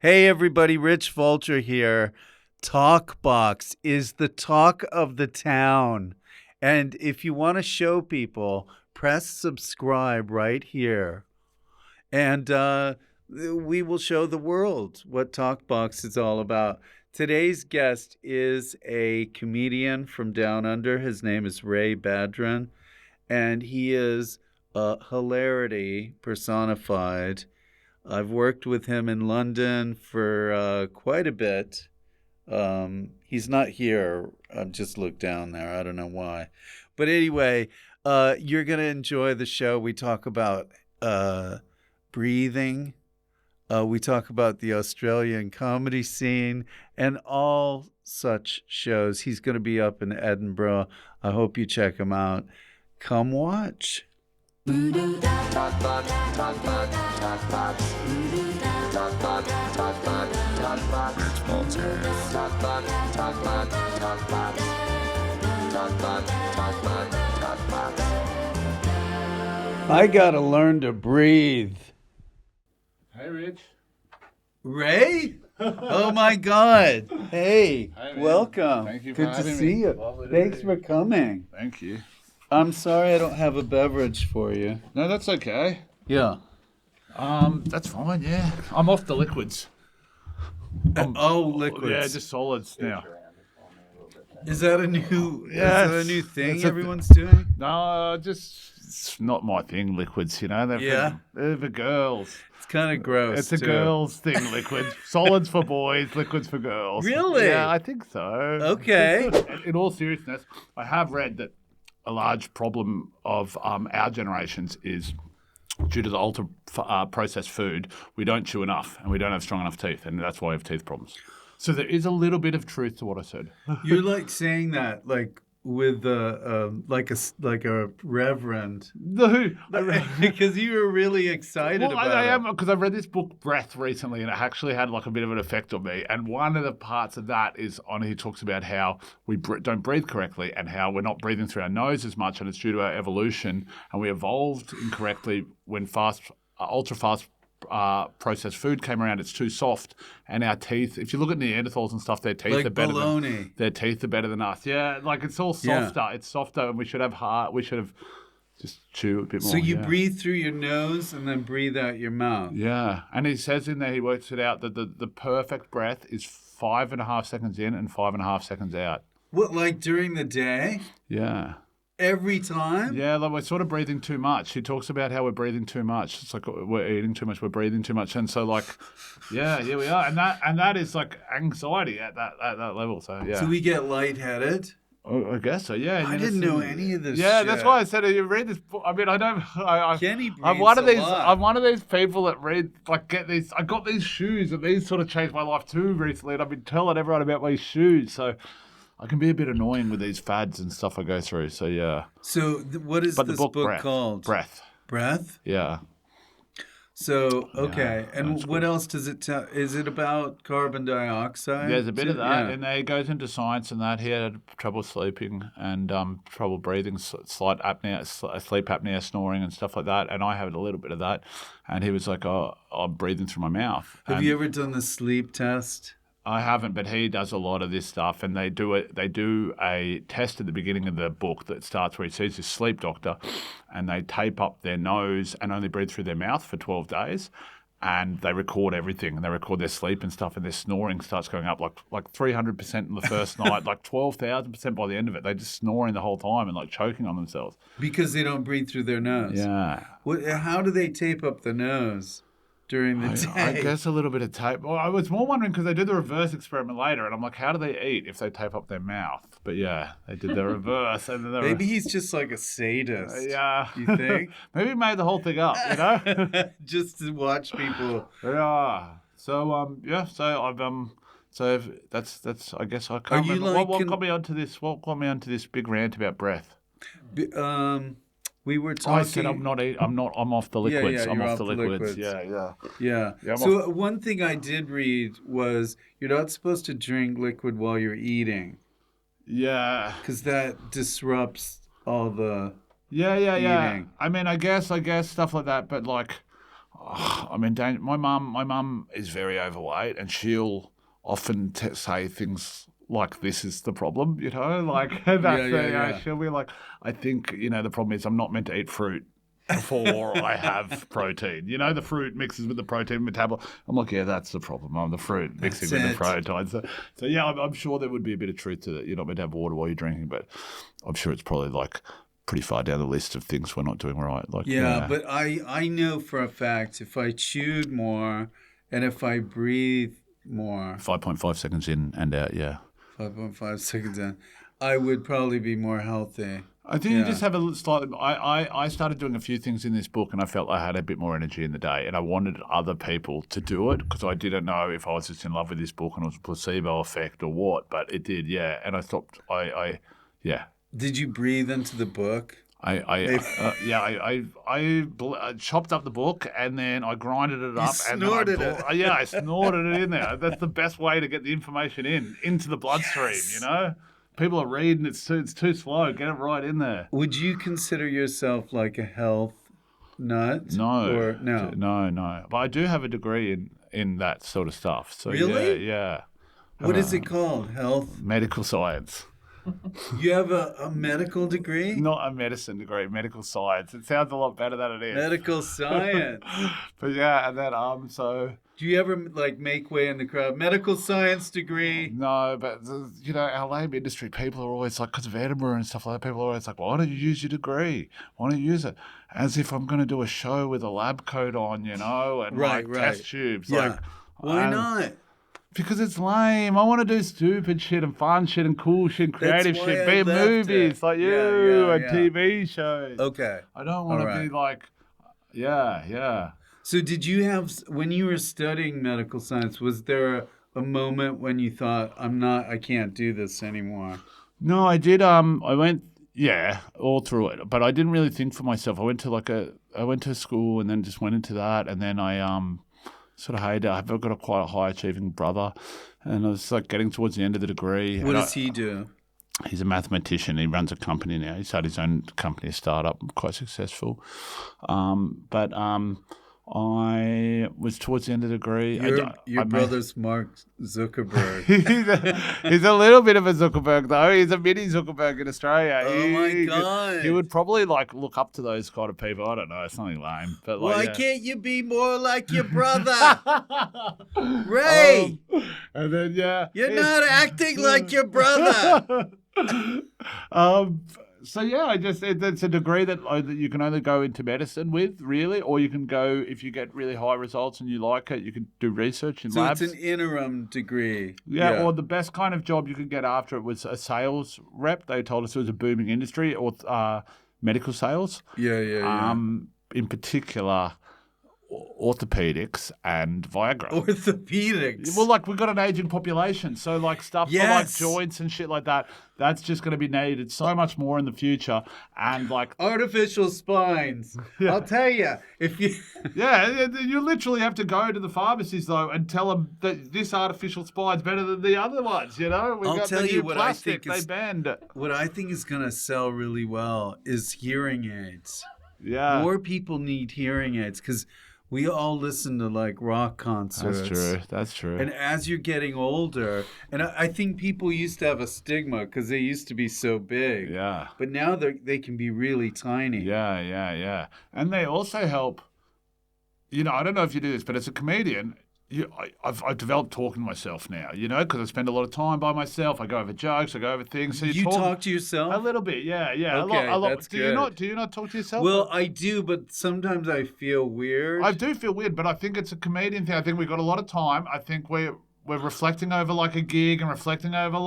Hey everybody, Rich Fulcher here. TalkBox is the talk of the town. And if you want to show people, press subscribe right here. And we will show the world what TalkBox is all about. Today's guest is a comedian from Down Under. His name is Ray Badran, and he is hilarity personified. I've worked with him in London for quite a bit. He's not here. I've just looked down there. I don't know why. But anyway, you're going to enjoy the show. We talk about breathing. We talk about the Australian comedy scene and all such shows. He's going to be up in Edinburgh. I hope you check him out. Come watch. I gotta learn to breathe. Hey, Rich. Ray? Oh my God. Hey, welcome. Thank you for Good to having see me. you. Lovely to Thanks be for here. coming. Thank you. I'm sorry I don't have a beverage for you. No, that's okay. Yeah. That's fine. Yeah, I'm off the liquids. Liquids. Yeah, just solids now. Is that a new? Yeah, is that a new thing it's a- everyone's doing? No, it's not my thing. Liquids, they're Yeah. they're for girls. It's kind of gross. It's a too. girls thing. Liquids, solids for boys, liquids for girls. Really? Yeah, I think so. Okay. In all seriousness, I have read that a large problem of our generations is due to the ultra processed food. We don't chew enough, and we don't have strong enough teeth, and that's why we have teeth problems. So there is a little bit of truth to what I said. You're like saying that like with like a reverend No, because you were really excited well, about I it. am because I've read this book Breath recently, and it actually had like a bit of an effect on me. And one of the parts of that is he talks about how we don't breathe correctly and how we're not breathing through our nose as much, and it's due to our evolution. And we evolved incorrectly when ultra fast processed food came around. It's too soft, and our teeth. If you look at Neanderthals and stuff, their teeth Like are better. bologna. Their teeth are better than us. Yeah, like it's all softer. Yeah. It's softer, and we should have heart. We should have just chew a bit more. So you breathe through your nose and then breathe out your mouth. Yeah, and he says in there, he works it out that the perfect breath is 5.5 seconds in and 5.5 seconds out. What, like during the day? Yeah. Every time? Yeah, like we're sort of breathing too much. He talks about how we're breathing too much. It's like we're eating too much, we're breathing too much, and so like, yeah, here we are, and that is like anxiety at that level. So yeah. So we get lightheaded. I guess so. Yeah. I didn't know any of this. Yeah, shit. That's why I said you read this book. I mean, I don't. Kenny breathes I'm one of a these. lot. I'm one of these people that read get these. I got these shoes, and these sort of changed my life too recently. And I've been telling everyone about my shoes, so I can be a bit annoying with these fads and stuff I go through. So yeah. So what is this book called? Breath. Breath? Yeah. So, okay. Yeah, and what else does it tell? Is it about carbon dioxide? There's a bit of that, Yeah. and he goes into science and that. He had trouble sleeping and trouble breathing, slight apnea, sleep apnea, snoring and stuff like that. And I had a little bit of that. And he was like, oh, I'm breathing through my mouth. Have you ever done the sleep test? I haven't, but he does a lot of this stuff, and they do a test at the beginning of the book that starts where he sees this sleep doctor, and they tape up their nose and only breathe through their mouth for 12 days, and they record everything, and they record their sleep and stuff, and their snoring starts going up like 300% in the first night, like 12,000% by the end of it. They're just snoring the whole time and like choking on themselves Because they don't breathe through their nose. Yeah. How do they tape up the nose during the day? I guess a little bit of tape. Well, I was more wondering because they do the reverse experiment later, and I'm like, how do they eat if they tape up their mouth? But yeah, they did the reverse. And then Maybe he's just like a sadist. Yeah. You think? Maybe he made the whole thing up, Just to watch people. Yeah. So yeah. So I've So that's I guess I can't remember. What got me onto this? What got me onto this big rant about breath? We were talking. I said I'm off the liquids. Yeah, I'm you're off the liquids. Yeah. So one thing I did read was you're not supposed to drink liquid while you're eating. Yeah. Because that disrupts all the Yeah. eating. I mean, I guess stuff like that, but like, I mean, my mum is very overweight, and she'll often say things like, "This is the problem," like that's she'll be like, "I think the problem is I'm not meant to eat fruit before I have protein. The fruit mixes with the protein metabolism." I'm like, yeah, that's the problem. I'm the fruit mixing with the protein. So yeah, I'm sure there would be a bit of truth to that. You're not meant to have water while you're drinking, but I'm sure it's probably like pretty far down the list of things we're not doing right. Like, but I know for a fact if I chewed more and if I breathe more, 5.5 seconds in and out, 5.5 seconds in, I would probably be more healthy. I think you just have a slightly. I started doing a few things in this book, and I felt I had a bit more energy in the day, and I wanted other people to do it because I didn't know if I was just in love with this book and it was a placebo effect or what, but it did, And I stopped. Did you breathe into the book? I chopped up the book and then I grinded it up and snorted then I snorted it in there. That's the best way to get the information into the bloodstream. People are reading, it's too slow. Get it right in there. Would you consider yourself like a health nut? No. No. No. But I do have a degree in that sort of stuff. So really? Yeah. What is it called? Health? Medical science. You have a medical degree? Not a medicine degree, medical science. It sounds a lot better than it is. Medical science. But and then so. Do you ever make way in the crowd? Medical science degree? No, but our lab industry, people are always like, because of Edinburgh and stuff like that, people are always like, why don't you use your degree? Why don't you use it? As if I'm going to do a show with a lab coat on, and test tubes. Yeah. Like, why not? Because it's lame. I want to do stupid shit and fun shit and cool shit and creative shit. Be in movies like you and TV shows. Okay. I don't want to be like, So did you have, when you were studying medical science, was there a moment when you thought, I can't do this anymore? No, I did. I went, all through it. But I didn't really think for myself. I went to school and then just went into that. And then I sort of hated it. I've got quite a high achieving brother. And I was like getting towards the end of the degree. What does he do? He's a mathematician. He runs a company now. He started his own company, a startup, quite successful. I was towards the end of the degree. Your brother's Mark Zuckerberg. He's a little bit of a Zuckerberg, though. He's a mini Zuckerberg in Australia. Oh, my God. He would probably look up to those kind of people. I don't know. Something lame. But why can't you be more like your brother? Ray! And then, You're not acting like your brother. So it's a degree that you can only go into medicine with, really, or you can go, if you get really high results and you like it, you can do research in labs. So it's an interim degree. Yeah, or the best kind of job you could get after it was a sales rep. They told us it was a booming industry, or medical sales. Yeah. In particular, orthopedics and Viagra. Orthopedics? Well, we've got an aging population, so stuff for joints and shit like that, that's just going to be needed so much more in the future. And artificial spines. Yeah. I'll tell you, if you... you literally have to go to the pharmacies, though, and tell them that this artificial spine's better than the other ones, I'll tell you what plastic, they bend. What I think is going to sell really well is hearing aids. Yeah. More people need hearing aids because we all listen to rock concerts. That's true. And as you're getting older, and I think people used to have a stigma because they used to be so big. Yeah. But now they can be really tiny. Yeah. And they also help, I don't know if you do this, but as a comedian, I've developed talking to myself now, because I spend a lot of time by myself. I go over jokes, I go over things. So you talk to yourself? A little bit, yeah. Okay, a lot. That's good. Do you not talk to yourself? Well, I do, but sometimes I feel weird. I do feel weird, but I think it's a comedian thing. I think we've got a lot of time. I think we're reflecting over a gig and reflecting over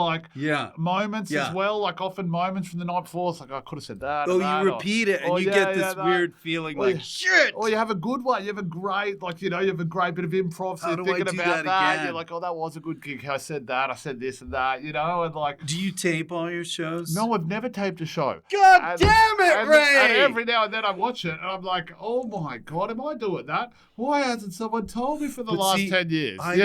moments as well. Often moments from the night before. It's I could have said that. Oh, you repeat it and you get this weird feeling shit. Or you have a good one. You have a great, you have a great bit of improv. So you're thinking about that. Again? You're like, that was a good gig. I said that. I said this and that, and Do you tape all your shows? No, I've never taped a show. God damn it, Ray! And every now and then I watch it and I'm like, oh my God, am I doing that? Why hasn't someone told me for the last 10 years? I've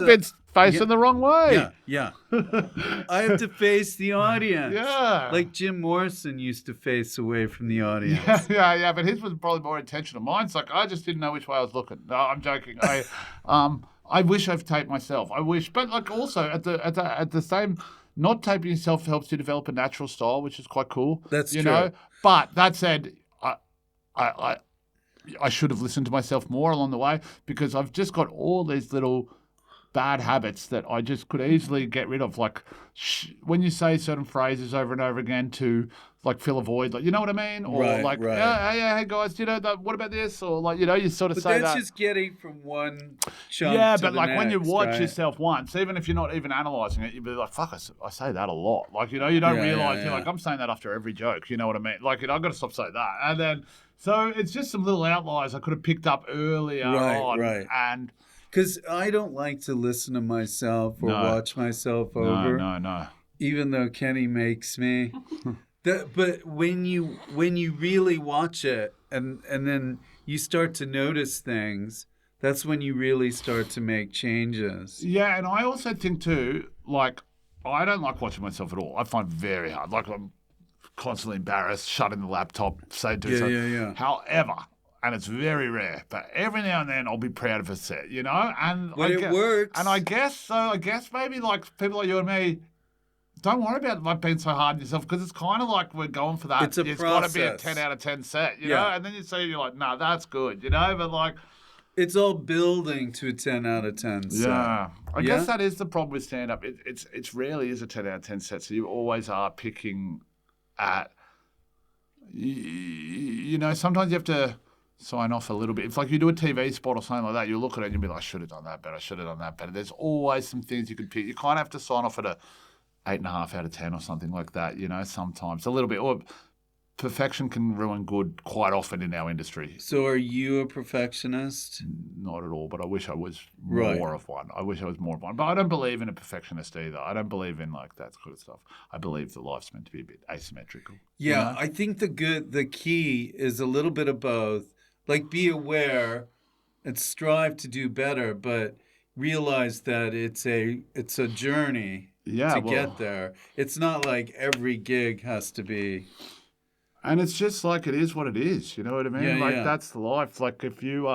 been facing the wrong way. Yeah. I have to face the audience. Yeah. Like Jim Morrison used to face away from the audience. Yeah. But his was probably more intentional. Mine's like, I just didn't know which way I was looking. No, I'm joking. I wish I've taped myself. I wish, but like also at the same, not taping yourself helps you develop a natural style, which is quite cool. That's you true. know. But that said, I should have listened to myself more along the way, because I've just got all these little bad habits that I just could easily get rid of. Like when you say certain phrases over and over again to like fill a void, like, you know what I mean? Or yeah, hey guys, you know, what about this? Or like, you know, you sort of say that. But that's just getting from one chunk Yeah, to but the like next, when you watch right? yourself once, even if you're not even analysing it, you'd be like, fuck, I say that a lot. Like, you know, you don't realise, you're like, I'm saying that after every joke, you know what I mean? Like, you know, I've got to stop saying that. And then, so it's just some little outliers I could have picked up earlier on. Right. And because I don't like to listen to myself or watch myself over. No. Even though Kenny makes me. But when you really watch it and then you start to notice things, that's when you really start to make changes. Yeah, and I also think too, like, I don't like watching myself at all. I find it very hard. Like, I'm constantly embarrassed, shutting the laptop, say do something. Yeah. However, and it's very rare, but every now and then I'll be proud of a set, you know? And but it works. And I guess maybe like people like you and me, don't worry about like being so hard on yourself, because it's kind of like we're going for that. It's got to be a 10 out of 10 set, you know? And then you say, you're like, nah, that's good, you know? But like, it's all building to a 10 out of 10 set. Yeah. I guess that is the problem with stand-up. It's rarely is a 10 out of 10 set, so you always are picking at, you know, sometimes you have to sign off a little bit. It's like you do a TV spot or something like that, you look at it and you'll be like, I should have done that better. There's always some things you could pick. You kind of have to sign off at a 8.5 out of 10 or something like that, you know, sometimes. A little bit. Or perfection can ruin good quite often in our industry. So are you a perfectionist? Not at all, but I wish I was more of one. But I don't believe in a perfectionist either. I don't believe in like that sort of stuff. I believe that life's meant to be a bit asymmetrical. Yeah, you know? I think the key is a little bit of both. Like, be aware and strive to do better, but realize that it's a journey to get there. It's not like every gig has to be. And it's just like it is what it is. You know what I mean? That's the life. Like if you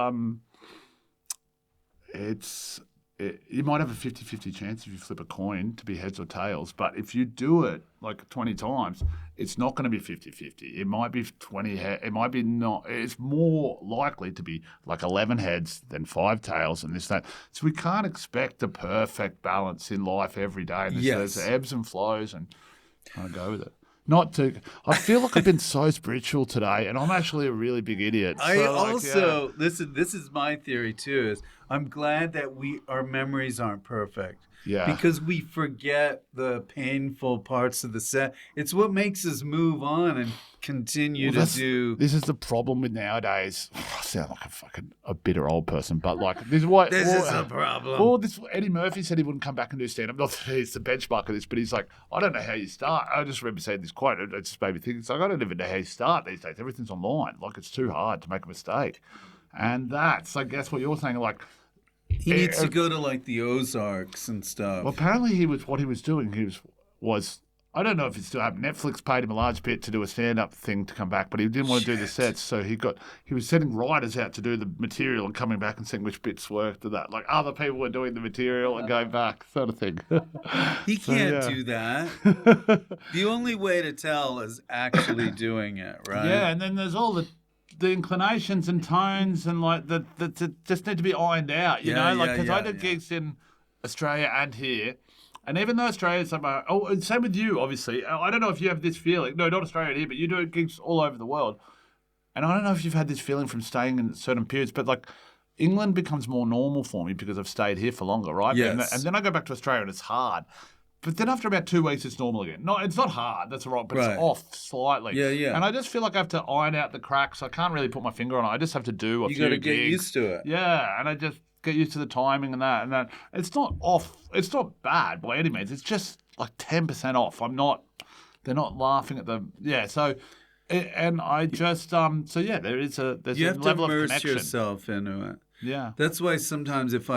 you might have a 50-50 chance if you flip a coin to be heads or tails, but if you do it like 20 times, it's not going to be 50-50. It might be 20 it might be not. It's more likely to be like 11 heads than 5 tails and this, that. So we can't expect a perfect balance in life every day. There's ebbs and flows, and I go with it. I feel like I've been so spiritual today, and I'm actually a really big idiot. This is my theory too, is I'm glad that our memories aren't perfect. Yeah. Because we forget the painful parts of the set. It's what makes us move on and continue to do. This is the problem with nowadays. I sound like a bitter old person, but like this is what this is a problem. Well, Eddie Murphy said he wouldn't come back and do stand-up. Not that he's the benchmark of this, but he's like, I don't know how you start. I just remember saying this quote. It just made me think. It's like, I don't even know how you start these days. Everything's online. Like, it's too hard to make a mistake. And that's, I guess, what you're saying. Like, he needs to go to like the Ozarks and stuff. Well, apparently what he was doing was I don't know if it's still happening. Netflix paid him a large bit to do a stand-up thing to come back, but he didn't want to do the sets, so he was sending writers out to do the material and coming back and seeing which bits worked and that. Like other people were doing the material and going back, sort of thing. He can't do that. The only way to tell is actually doing it, right? Yeah, and then there's all the inclinations and tones and like that just need to be ironed out, you know? Like, because I did gigs in Australia and here. And even though Australia's same with you, obviously. I don't know if you have this feeling. No, not Australia here, but you do gigs all over the world. And I don't know if you've had this feeling from staying in certain periods, but like England becomes more normal for me because I've stayed here for longer, right? Yes. And then I go back to Australia and it's hard. But then after about 2 weeks, it's normal again. No, it's not hard. That's right, but it's off slightly. Yeah. And I just feel like I have to iron out the cracks. I can't really put my finger on it. I just have to do a few gigs. You got to get used to it. Yeah, and I just get used to the timing and that. It's not off. It's not bad by any means. It's just like 10% off. They're not laughing at them. Yeah, so, and I just, there's a level of connection. You have to immerse yourself into it. Yeah. That's why sometimes if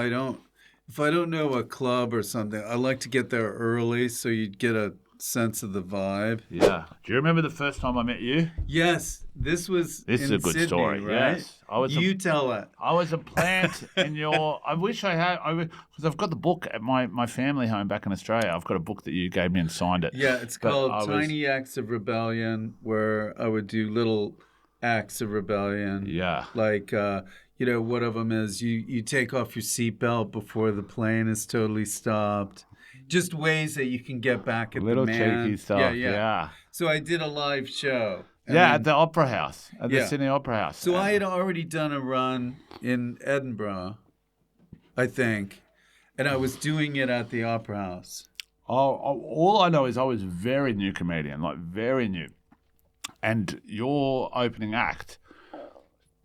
If I don't know a club or something, I like to get there early so you'd get a sense of the vibe. Yeah. Do you remember the first time I met you? Yes, this was This is in a good Sydney, story. right? Yes. I was You tell it. I was a plant in your. I wish I had. Because I've got the book at my family home back in Australia. I've got a book that you gave me and signed it. Yeah, it's But called I was- Tiny Acts of Rebellion, where I would do little acts of rebellion. Yeah. Like, one of them is you take off your seatbelt before the plane is totally stopped. Just ways that you can get back at Little the man. cheeky stuff. Yeah. So I did a live show. and Yeah, then- at the Opera House, at the Yeah. Sydney Opera House. So I had already done a run in Edinburgh, I think, and I was doing it at the Opera House. All I know is I was a very new comedian, like very new. And your opening act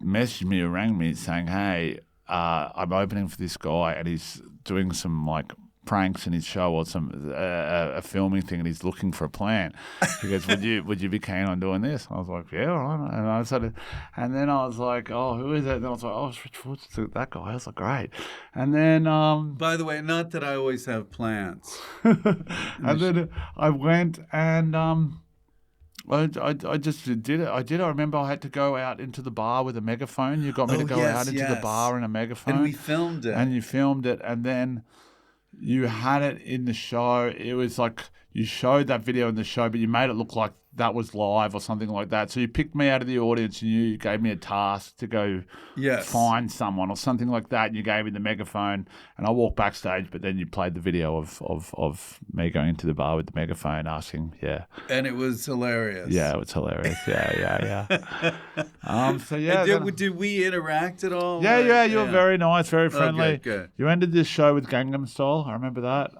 messaged me or rang me saying, hey, I'm opening for this guy and he's doing some like pranks in his show or some a filming thing and he's looking for a plan. He goes, would you be keen on doing this? I was like, yeah, all right. And then I was like, oh, who is it? And I was like, oh, it's Rich Fulcher, that guy. I was like, great. And then By the way, not that I always have plans. and then I went and I just did it. I remember I had to go out into the bar with a megaphone. You got me to go out into the bar in a megaphone. And we filmed it. And you filmed it, and then you had it in the show. It was like you showed that video in the show, but you made it look like that was live or something like that. So you picked me out of the audience and you gave me a task to go find someone or something like that. And you gave me the megaphone and I walked backstage, but then you played the video of me going into the bar with the megaphone asking, And it was hilarious. Yeah, it was hilarious. Yeah. So yeah. And did we interact at all? Yeah, you were very nice, very friendly. Good. You ended this show with Gangnam Style. I remember that.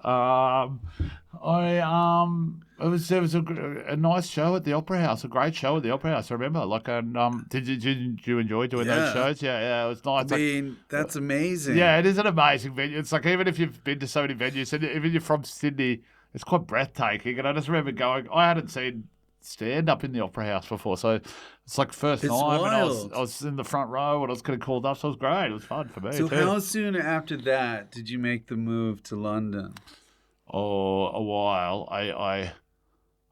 It was a nice show at the Opera House, a great show at the Opera House. I remember. Did you enjoy doing those shows? Yeah, it was nice. I mean, that's amazing. Yeah, it is an amazing venue. It's like even if you've been to so many venues, and even if you're from Sydney, it's quite breathtaking. And I just remember going. I hadn't seen stand-up in the Opera House before, so it's like first time. Wild. And I was in the front row and I was getting called up, so it was great. It was fun for me. So too. how soon after that did you make the move to London? Oh, a while.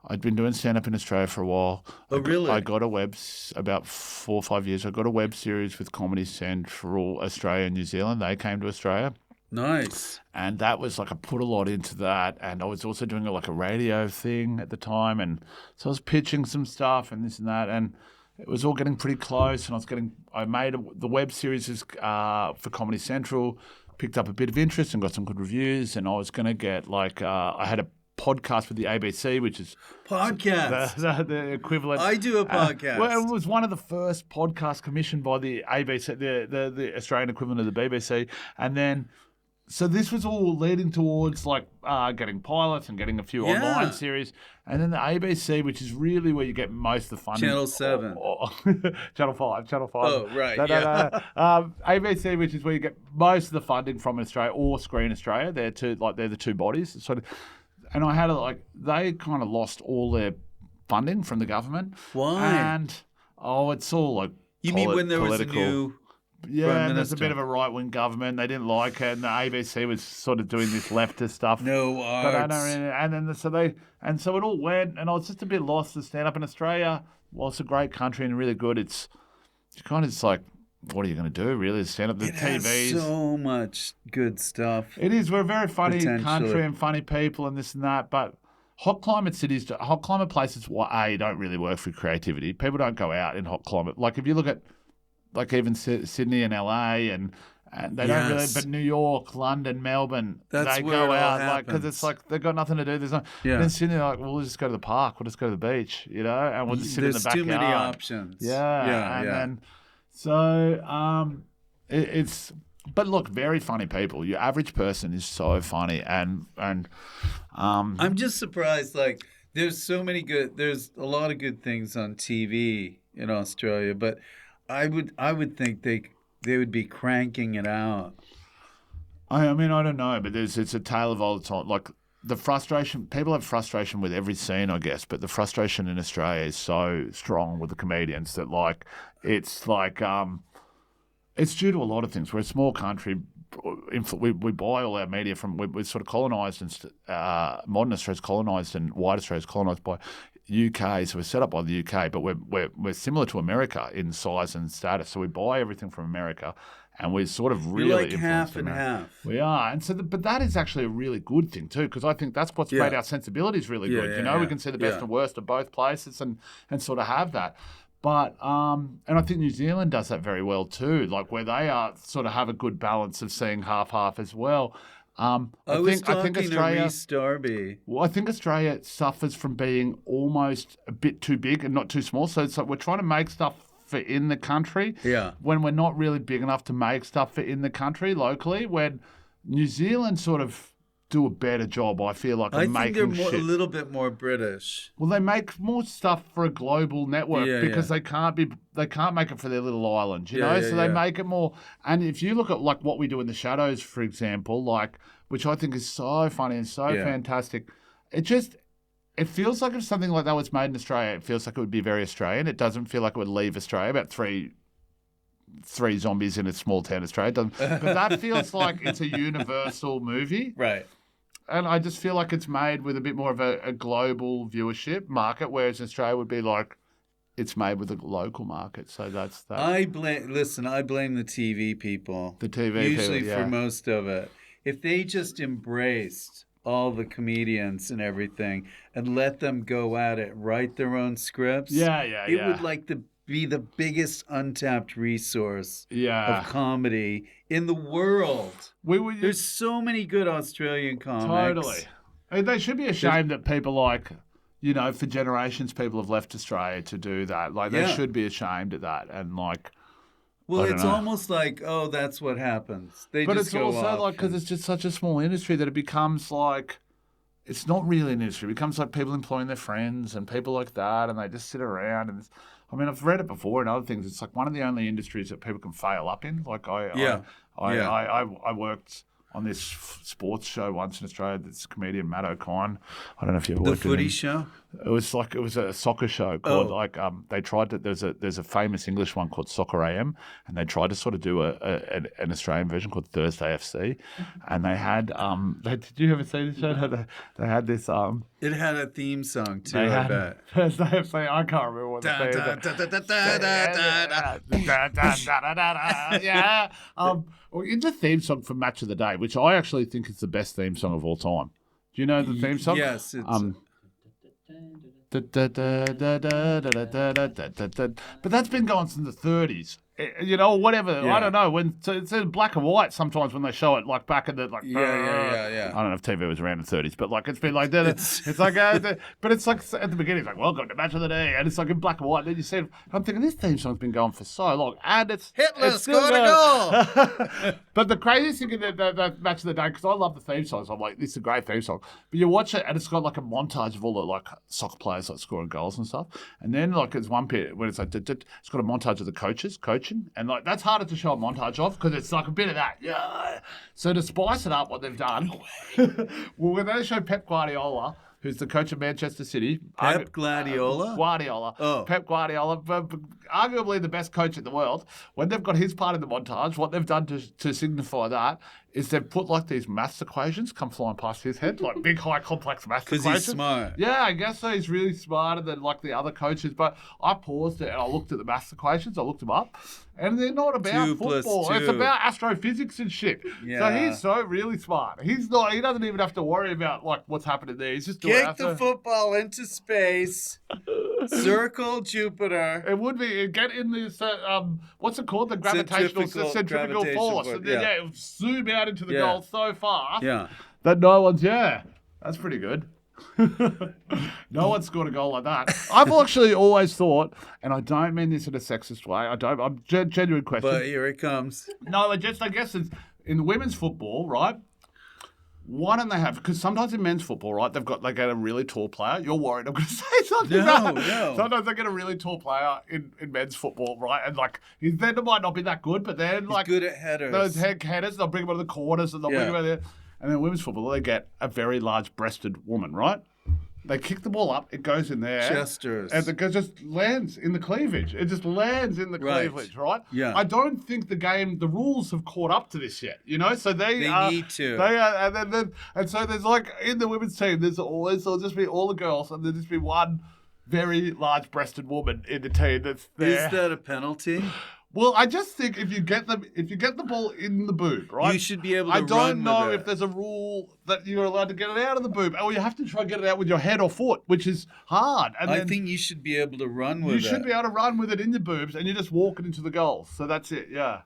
I'd been doing stand-up in Australia for a while. Oh, really? I got about 4 or 5 years. I got a web series with Comedy Central Australia and New Zealand. They came to Australia. Nice. And that was like I put a lot into that. And I was also doing like a radio thing at the time. And so I was pitching some stuff and this and that. And it was all getting pretty close. And I made the web series for Comedy Central, picked up a bit of interest and got some good reviews. And I was going to get I had a podcast with the ABC, which is the equivalent. I do a podcast. Well, it was one of the first podcasts commissioned by the ABC, the Australian equivalent of the BBC, and then. So this was all leading towards getting pilots and getting a few online series, and then the ABC, which is really where you get most of the funding. Channel 7. Channel 5. Oh, right. No. ABC, which is where you get most of the funding from Australia or Screen Australia. They're the two bodies. And I had they kind of lost all their funding from the government. Why? And it's all you mean when there political. was a new and there's a bit of a right-wing government. They didn't like it, and the ABC was sort of doing this leftist stuff. No arts. But I don't really, so it all went, and I was just a bit lost to stand up in Australia. Well, it's a great country and really good. It's kind of just like, what are you going to do, really? Stand up the TVs. Has so much good stuff. It is. We're a very funny country and funny people and this and that, but hot climate places, don't really work for creativity. People don't go out in hot climate. Like if you look at even Sydney and LA and they don't really, but New York, London, Melbourne, that's they where go it all out because it's like they've got nothing to do. There's no. In Sydney, we'll just go to the park, we'll just go to the beach, and we'll just sit in the backyard. There's too many options. And so it's. But look, very funny people. Your average person is so funny, and I'm just surprised. There's a lot of good things on TV in Australia, but I would think they would be cranking it out. I mean, I don't know, but it's a tale of old time. Like the frustration, people have frustration with every scene, I guess, but the frustration in Australia is so strong with the comedians that it's due to a lot of things. We're a small country, we buy all our media from, we're sort of colonised, and modern Australia's colonised and white Australia's colonised by UK, so we're set up by the UK, but we're similar to America in size and status. So we buy everything from America, and we're sort of really You're like influenced half and America. half. We are, and so but that is actually a really good thing too, because I think that's what's made our sensibilities really good. We can see the best and worst of both places, and sort of have that. But and I think New Zealand does that very well too, like where they are sort of have a good balance of seeing half as well. I think Australia, to Reece Darby. Well, I think Australia suffers from being almost a bit too big and not too small. So it's like we're trying to make stuff for in the country when we're not really big enough to make stuff for in the country locally. When New Zealand sort of do a better job, I feel like, of making they're a little bit more British. Well, they make more stuff for a global network because they can't make it for their little island, you know. So they make it more. And if you look at like what we do in the shadows, for example, like, which I think is so funny and so fantastic, it feels like if something like that was made in Australia, it feels like it would be very Australian. It doesn't feel like it would leave Australia. About three zombies in a small town, Australia. But that feels like it's a universal movie, right? And I just feel like it's made with a bit more of a global viewership market, whereas Australia would be like, it's made with a local market. So that's that. I blame the TV people. The TV usually people, for most of it. If they just embraced all the comedians and everything and let them go at it, write their own scripts, it would like be the biggest untapped resource of comedy in the world. There's so many good Australian comics. Totally. They should be ashamed that people like, you know, for generations people have left Australia to do that. Like they should be ashamed of that. And like, well, it's almost like, oh, that's what happens. But it's also like, because it's just such a small industry that it becomes like, it's not really an industry. It becomes like people employing their friends and people like that, and they just sit around. And I mean, I've read it before and other things. It's like one of the only industries that people can fail up in. Like I worked on this sports show once in Australia. This comedian Matt O'Kine. I don't know if you ever worked The footy show. It was a soccer show called they tried to. There's a famous English one called Soccer AM, and they tried to sort of do an Australian version called Thursday FC, and they had did you ever see this show? They had this It had a theme song too. I bet. Thursday FC. I can't remember what the theme. Yeah. In the theme song for Match of the Day, which I actually think is the best theme song of all time. Do you know the theme song? Yes. It's, but that's been going since the 30s. You know, whatever. I don't know. It's in black and white sometimes when they show it, like back in the like. Yeah. I don't know if TV was around in the 30s, but like it's been like that. It's like, but it's like at the beginning, it's like welcome to Match of the Day, and it's like in black and white. And then you see, I'm thinking this theme song's been going for so long, and Hitler still scored a goal. But the craziest thing in the Match of the Day, because I love the theme songs, I'm like, this is a great theme song. But you watch it, and it's got like a montage of all the like soccer players like scoring goals and stuff, and then like it's one bit when it's like it's got a montage of the coaches coaching, and like that's harder to show a montage of because it's like a bit of that. Yeah. So to spice it up, what they've done, well, when they show Pep Guardiola, who's the coach of Manchester City. Pep Guardiola? Pep Guardiola, arguably the best coach in the world. When they've got his part in the montage, what they've done to signify that is they've put like these maths equations come flying past his head, like big, high, complex maths equations. Because he's smart. Yeah, I guess so. He's really smarter than like the other coaches. But I paused it and I looked at the maths equations. I looked them up. And they're not about 2 + football. 2. It's about astrophysics and shit. Yeah. So he's so really smart. He doesn't even have to worry about like what's happening there. He's just doing Kick the football into space. Circle Jupiter. It would be get in this what's it called? The gravitational centrifugal force. And then it would zoom out into the goal so fast that no one's that's pretty good. No one scored a goal like that. I've actually always thought, and I don't mean this in a sexist way. I'm genuine question. But here it comes. No, I guess it's in women's football, right? Why don't they have? Because sometimes in men's football, right, they get a really tall player. You're worried I'm going to say something. No. Sometimes they get a really tall player in men's football, right, and like his header might not be that good, but then like good at headers. Those headers, they'll bring him out of the corners and they'll bring him out there. And then women's football, they get a very large-breasted woman, right? They kick the ball up. It goes in there. Gestures. And it just lands in the cleavage. It just lands in the cleavage, right? Yeah. I don't think the rules have caught up to this yet, you know? So they need to. They are, and so there's like, in the women's team, there'll just be all the girls, and there'll just be one very large-breasted woman in the team that's there. Is that a penalty? Well, I just think if you get the ball in the boob, right? You should be able to run with it. I don't know if there's a rule that you're allowed to get it out of the boob, or you have to try and get it out with your head or foot, which is hard. And I think you should be able to run with it. You should be able to run with it in your boobs, and you just walk it into the goals. So that's it, yeah.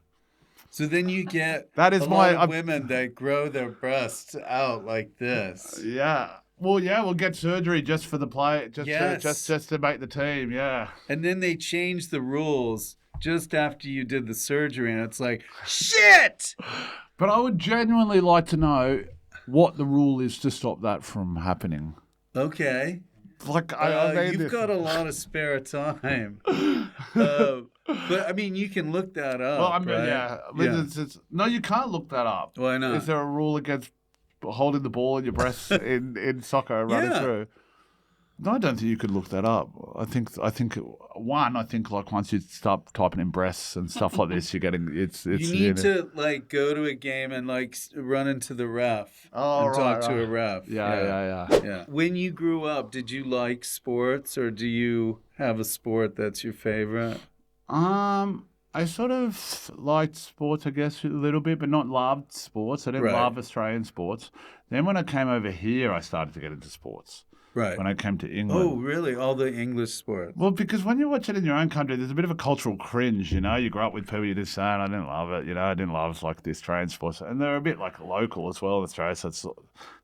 So then you get that is a lot of women that grow their breasts out like this. Yeah. Well, yeah, we'll get surgery just for the play, just to make the team, yeah. And then they change the rules just after you did the surgery, and it's like, shit! But I would genuinely like to know what the rule is to stop that from happening. Okay. Like, you've got a lot of spare time. But, I mean, you can look that up, well, I mean, right? yeah. No, you can't look that up. Why not? Is there a rule against holding the ball in your breasts in soccer and running through? No, I don't think you could look that up. I think like once you start typing in breasts and stuff like this, you're getting it's. You need to like go to a game and like run into the ref and talk to a ref. Yeah. When you grew up, did you like sports, or do you have a sport that's your favorite? I sort of liked sports, I guess, a little bit, but not loved sports. I didn't love Australian sports. Then when I came over here, I started to get into sports. Right. When I came to England. Oh, really? All the English sports? Well, because when you watch it in your own country, there's a bit of a cultural cringe, you know? You grow up with people you just say, I didn't love it, you know? I didn't love, like, the Australian sports. And they're a bit, like, local as well in Australia, so it's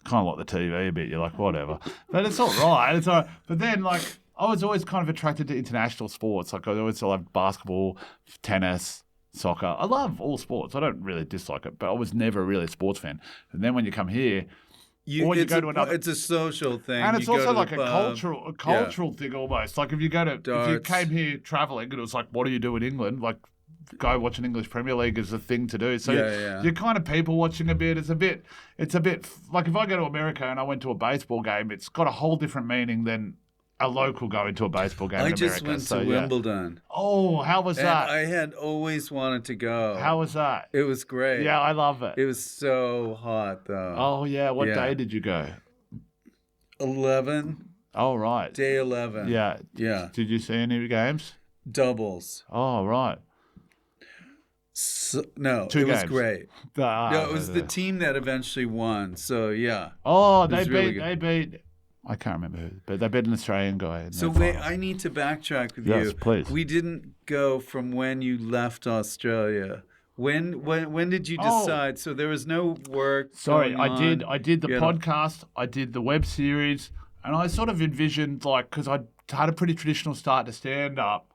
kind of like the TV a bit. You're like, whatever. But it's all right. It's all right. But then, like, I was always kind of attracted to international sports. Like, I always loved basketball, tennis, soccer. I love all sports. I don't really dislike it, but I was never really a sports fan. And then when you come here... It's a social thing. And it's also like a cultural thing almost. Like if you came here traveling and it was like, what do you do in England? Like go watch an English Premier League is a thing to do. So you're kind of people watching a bit. It's a bit like if I go to America and I went to a baseball game, it's got a whole different meaning than a local going to a baseball game in America. I just went to Wimbledon. Oh, how was that? I had always wanted to go. How was that? It was great. Yeah, I love it. It was so hot, though. Oh, yeah. What day did you go? 11. Oh, right. Day 11. Yeah. Yeah. Did you see any games? Doubles. Oh, right. No, Two it games. was great. No, it was the team that eventually won. So, yeah. Oh, they beat... I can't remember who, but they beat an Australian guy. So wait, I need to backtrack with you. Yes, please. We didn't go from when you left Australia. When did you decide? So there was no work. Sorry, I did the podcast. I did the web series, and I sort of envisioned like because I had a pretty traditional start to stand up.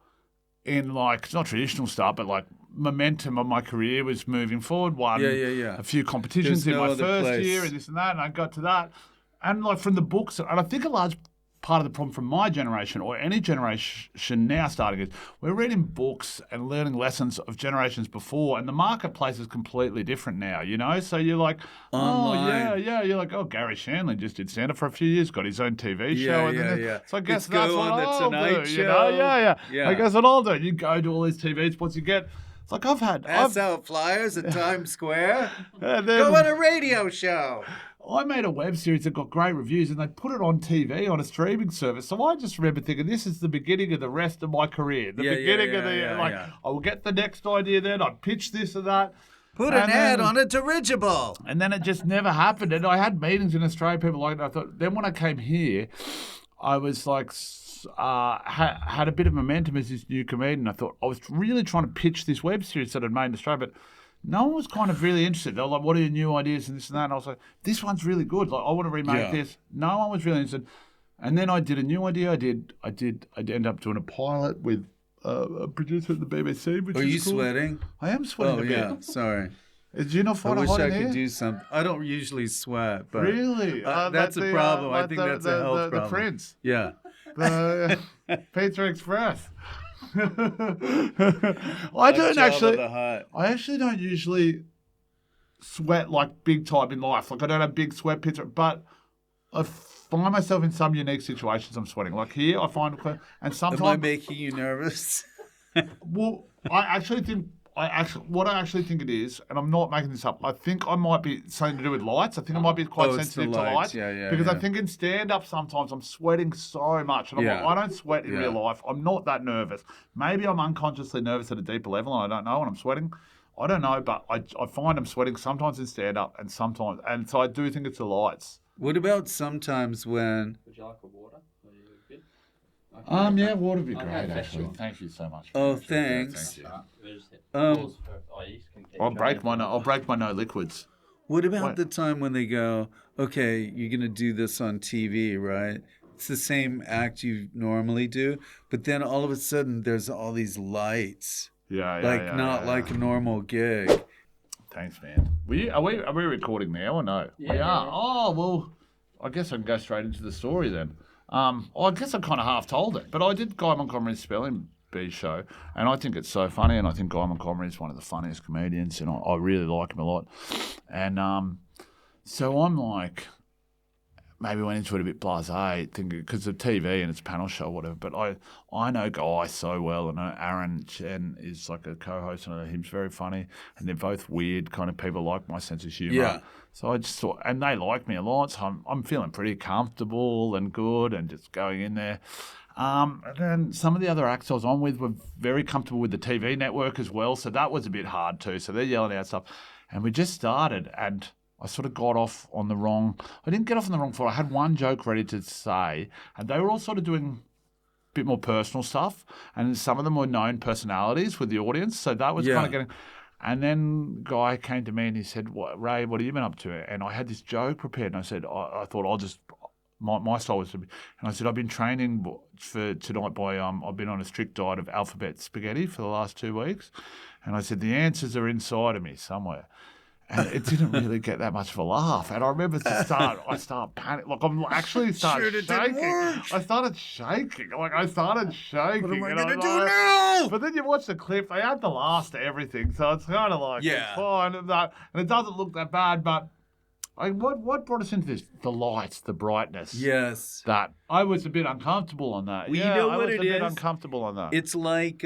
In like it's not traditional start, but like momentum of my career was moving forward. Won a few competitions in my first year and this and that, and I got to that. And like from the books, and I think a large part of the problem from my generation or any generation now starting is we're reading books and learning lessons of generations before, and the marketplace is completely different now, you know? So you're like, online. You're like, Gary Shandling just did stand-up for a few years, got his own TV show. So I guess that's what I'll do, you know? Yeah. I guess what I'll do. You go to all these TV spots, you get... It's like Pass out flyers at Times Square. Go on a radio show. I made a web series that got great reviews and they put it on TV on a streaming service. So I just remember thinking, this is the beginning of the rest of my career. I will get the next idea then. I'd pitch this and that. Put an ad on a dirigible. And then it just never happened. And I had meetings in Australia, people like it. I thought, then when I came here, I was like, had a bit of momentum as this new comedian. I thought I was really trying to pitch this web series that I'd made in Australia, but no one was kind of really interested. They were like, what are your new ideas and this and that? And I was like, this one's really good. Like, I want to remake this. No one was really interested. And then I did a new idea. I ended up doing a pilot with a producer at the BBC, which is cool. Are you sweating? I am sweating a bit. Yeah, sorry. Do you not find I it wish hot in I here? could do something. I don't usually sweat, but really, that's a problem. I think that's a health problem. The Prince, the Pizza Express. I actually don't usually sweat like big time in life. Like I don't have big sweat pits, but I find myself in some unique situations. I'm sweating. Like here, I find, and Am I sometimes, making you nervous? well, what I actually think it is, and I'm not making this up. I think I might be something to do with lights. I think I might be quite Oh, it's the sensitive to lights. lights. Yeah, because I yeah. think in stand-up sometimes I'm sweating so much, and I'm Yeah. like, I don't sweat in Yeah. real life. I'm not that nervous. Maybe I'm unconsciously nervous at a deeper level, and I don't know, and I'm sweating. I don't know, but I find I'm sweating sometimes in stand-up, and so I do think it's the lights. What about sometimes when? Would you like a water? Are you good? Yeah, water would be Okay, great, thank actually. you. Thank you so much. Oh, very much. Yeah, thanks. thank you. I'll break my no liquids. What about What? the time when they go, okay, you're going to do this on TV, right? It's the same act you normally do, but then all of a sudden there's all these lights. Yeah, Like a normal gig. Thanks, man. Are we recording now or no? Yeah. We are. Oh, well, I guess I can go straight into the story then. I guess I kind of half told it, but I did Guy Montgomery's Spelling Bee show, and I think it's so funny, and I think Guy Montgomery is one of the funniest comedians, and I really like him a lot. And so I'm like, maybe went into it a bit blasé, thinking because of TV and it's a panel show or whatever. But I know Guy so well, and I know Aaron Chen is like a co-host, and I know he's very funny, and they're both weird kind of people, like my sense of humour. Yeah. So I just thought, and they like me a lot, so I'm feeling pretty comfortable and good, and just going in there. And then some of the other acts I was on with were very comfortable with the TV network as well, so that was a bit hard too. So they're yelling out stuff, and we just started, and I sort of got off on the wrong. I didn't get off on the wrong foot. I had one joke ready to say, and they were all sort of doing a bit more personal stuff, and some of them were known personalities with the audience, so that was kind of getting. And then Guy came to me and he said, Ray, what have you been up to? And I had this joke prepared, and I said, I thought I'll just. My style was to be, and I said, I've been training for tonight by, I've been on a strict diet of alphabet spaghetti for the last 2 weeks. And I said, the answers are inside of me somewhere. And it didn't really get that much of a laugh. And I remember I start panicking. Like, I'm actually started shaking. I started shaking. What am I going to do now? But then you watch the clip, they had the last to everything. So it's kind of like, it's fine. And it doesn't look that bad, but what brought us into this? The lights, the brightness. Yes. That. I was a bit uncomfortable on that. Well, you know what it is? I was a bit uncomfortable on that. It's like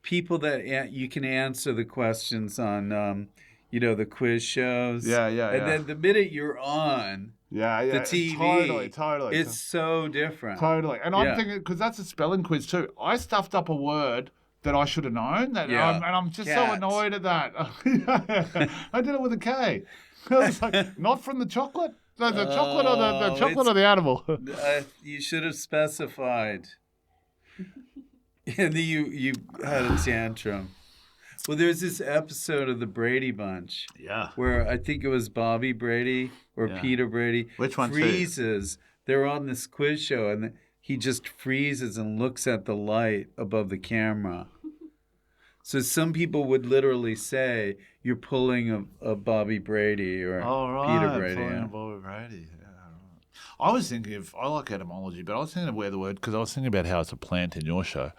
people that you can answer the questions on, the quiz shows. Yeah. And then the minute you're on the TV, totally. it's so different. Totally. And I'm thinking, because that's a spelling quiz too. I stuffed up a word that I should have known, and I'm just so annoyed at that. I did it with a K. I was like, not from the chocolate? No, the chocolate or the chocolate or the animal? You should have specified. And then you had a tantrum. Well, there's this episode of the Brady Bunch. Yeah. Where I think it was Bobby Brady or Peter Brady. Which one freezes. They're on this quiz show, and he just freezes and looks at the light above the camera. So some people would literally say you're pulling a Bobby Brady or Peter Brady. Pulling a Bobby Brady. Yeah, right. I like etymology, but I was thinking of where the word, because I was thinking about how it's a plant in your show,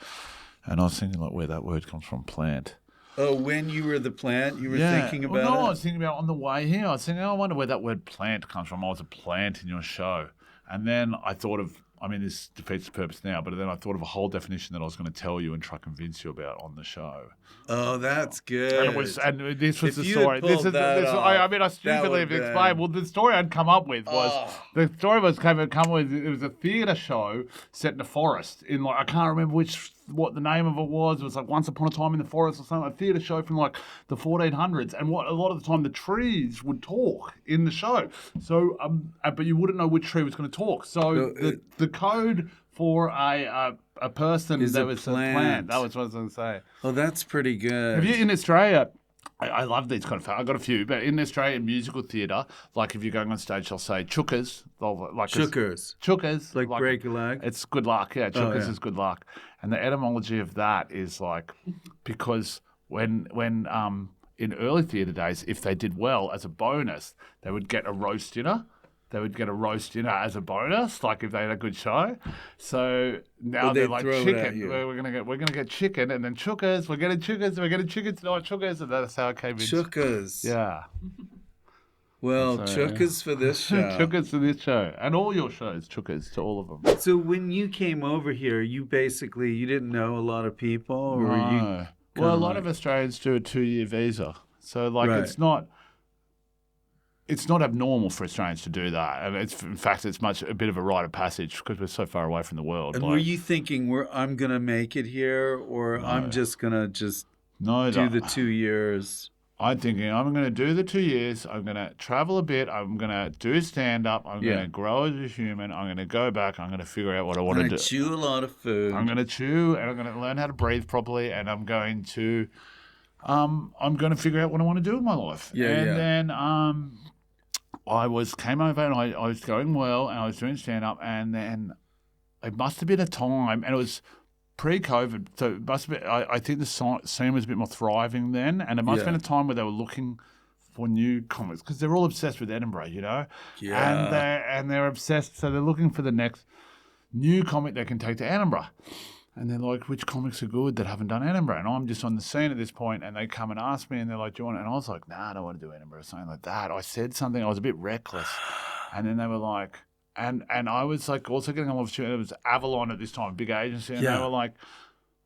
and I was thinking like where that word comes from, plant. Oh, when you were the plant, you were thinking about it? No, I was thinking about on the way here. I was thinking, I wonder where that word plant comes from. I was a plant in your show. And then I thought of, this defeats the purpose now, but then I thought of a whole definition that I was going to tell you and try to convince you about on the show. Oh, that's good. And this was the story. I stupidly have explained. Well, the story I'd come up with was the story was come with. It was a theatre show set in a forest in I can't remember what the name of it was. It was like Once Upon a Time in the Forest or something. A theatre show from like the 1400s, and a lot of the time the trees would talk in the show. So, but you wouldn't know which tree was going to talk. So the code for a person that was a plant. That was what I was going to say. Oh, that's pretty good. Have you in Australia? I love these kind of. I got a few, but in Australian musical theatre, like if you're going on stage, they'll say chukkers. Chukkers, like break a leg. It's good luck. Yeah, chukkers is good luck. And the etymology of that is like because when in early theatre days, if they did well as a bonus, they would get a roast dinner. They would get a roast dinner as a bonus, like if they had a good show. So now they're like chicken. We're gonna get chicken, and then chukkers. We're getting chicken tonight. Chukkers, and that's how it came in. Chukkers. Yeah. Well, So, chukas for this show. Chukas to this show. And all your shows, chukas to all of them. So when you came over here, you didn't know a lot of people, or were you? No. Well, a lot of Australians do a 2-year visa. So, like, Right. it's not abnormal for Australians to do that. And in fact, it's a bit of a rite of passage because we're so far away from the world. And like, were you thinking, I'm gonna make it here, or I'm just gonna do the 2 years? I'm thinking I'm going to do the 2 years. I'm going to travel a bit. I'm going to do stand-up. I'm going to grow as a human. I'm going to go back. I'm going to figure out what I want to do. Chew a lot of food. I'm going to chew, and I'm going to learn how to breathe properly, and I'm going to figure out what I want to do with my life. Then came over, and I was going well, and I was doing stand-up, and then it must have been a time, and it was pre-COVID, so it must have been, I think the scene was a bit more thriving then, and it must have been a time where they were looking for new comics because they're all obsessed with Edinburgh, you know? Yeah. And they're obsessed, so they're looking for the next new comic they can take to Edinburgh. And they're like, which comics are good that haven't done Edinburgh? And I'm just on the scene at this point, and they come and ask me, and they're like, do you want it? And I was like, nah, I don't want to do Edinburgh, or something like that. I said something, I was a bit reckless. And then they were like, And I was like also getting a lot of opportunity. It was Avalon at this time, big agency, and they were like,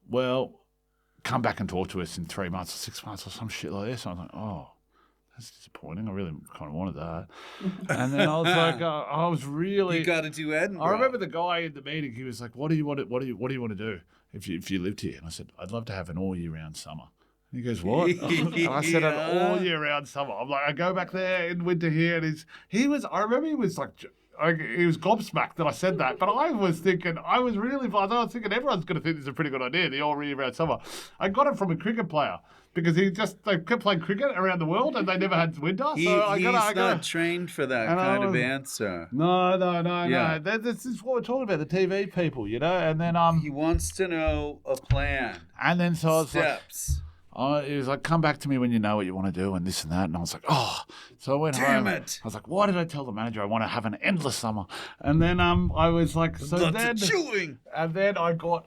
"Well, come back and talk to us in 3 months or 6 months or some shit like this." And I was like, "Oh, that's disappointing. I really kind of wanted that." And then I was like, I was really. You got to do Edinburgh. I remember the guy in the meeting. He was like, "What do you want to do if you lived here?" And I said, "I'd love to have an all year round summer." And he goes, "What?" And I said, "An all year round summer." I'm like, I go back there in winter here, and I remember he was like. He was gobsmacked that I said that, but I was thinking everyone's going to think this is a pretty good idea, the all year round summer. I got it from a cricket player because they kept playing cricket around the world and they never had winter. He's not trained for that kind of answer. No. This is what we're talking about, the TV people, you know. And then he wants to know a plan. And then so I was steps. He was like, come back to me when you know what you want to do and this and that. And I was like, oh. So I went Damn home. it. I was like, why did I tell the manager I want to have an endless summer? And then I was like, lots of chewing. And then I got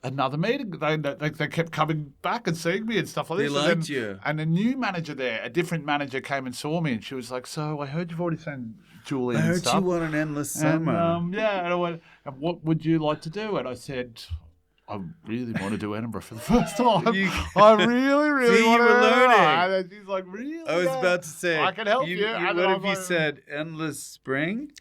another meeting. They kept coming back and seeing me and stuff like this. They liked you. And a new manager there, a different manager came and saw me and she was like, so I heard you've already seen Julie and stuff. I heard you want an endless summer. And, and I went, what would you like to do? And I said, I really want to do Edinburgh for the first time. I really want to. You were learning. And she's like, really? I was about to say, I can help you. What if you said endless spring?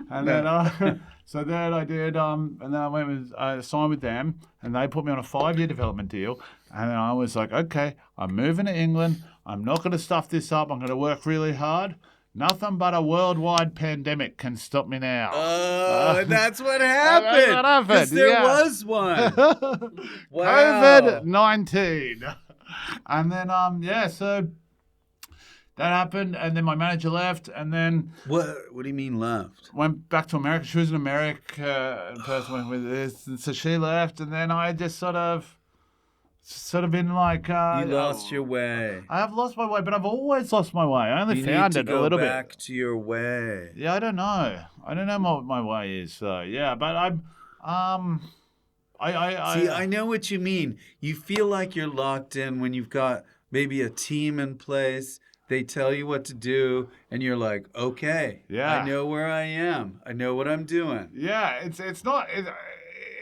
And then, so then I did, and then I signed with them, and they put me on a 5-year development deal. And then I was like, okay, I'm moving to England. I'm not going to stuff this up. I'm going to work really hard. Nothing but a worldwide pandemic can stop me now. Oh, that's what happened. That's what happened. Because there was one. Wow. COVID-19. And then, so that happened. And then my manager left. And then... What do you mean left? Went back to America. She was an American person went with this. And so she left. And then I just sort of been like... you lost your way. I have lost my way, but I've always lost my way. I only found it a little bit. You need to go back to your way. Yeah, I don't know. I don't know what my way is, though. Yeah, but I'm... I know what you mean. You feel like you're locked in when you've got maybe a team in place. They tell you what to do, and you're like, okay, I know where I am. I know what I'm doing. Yeah,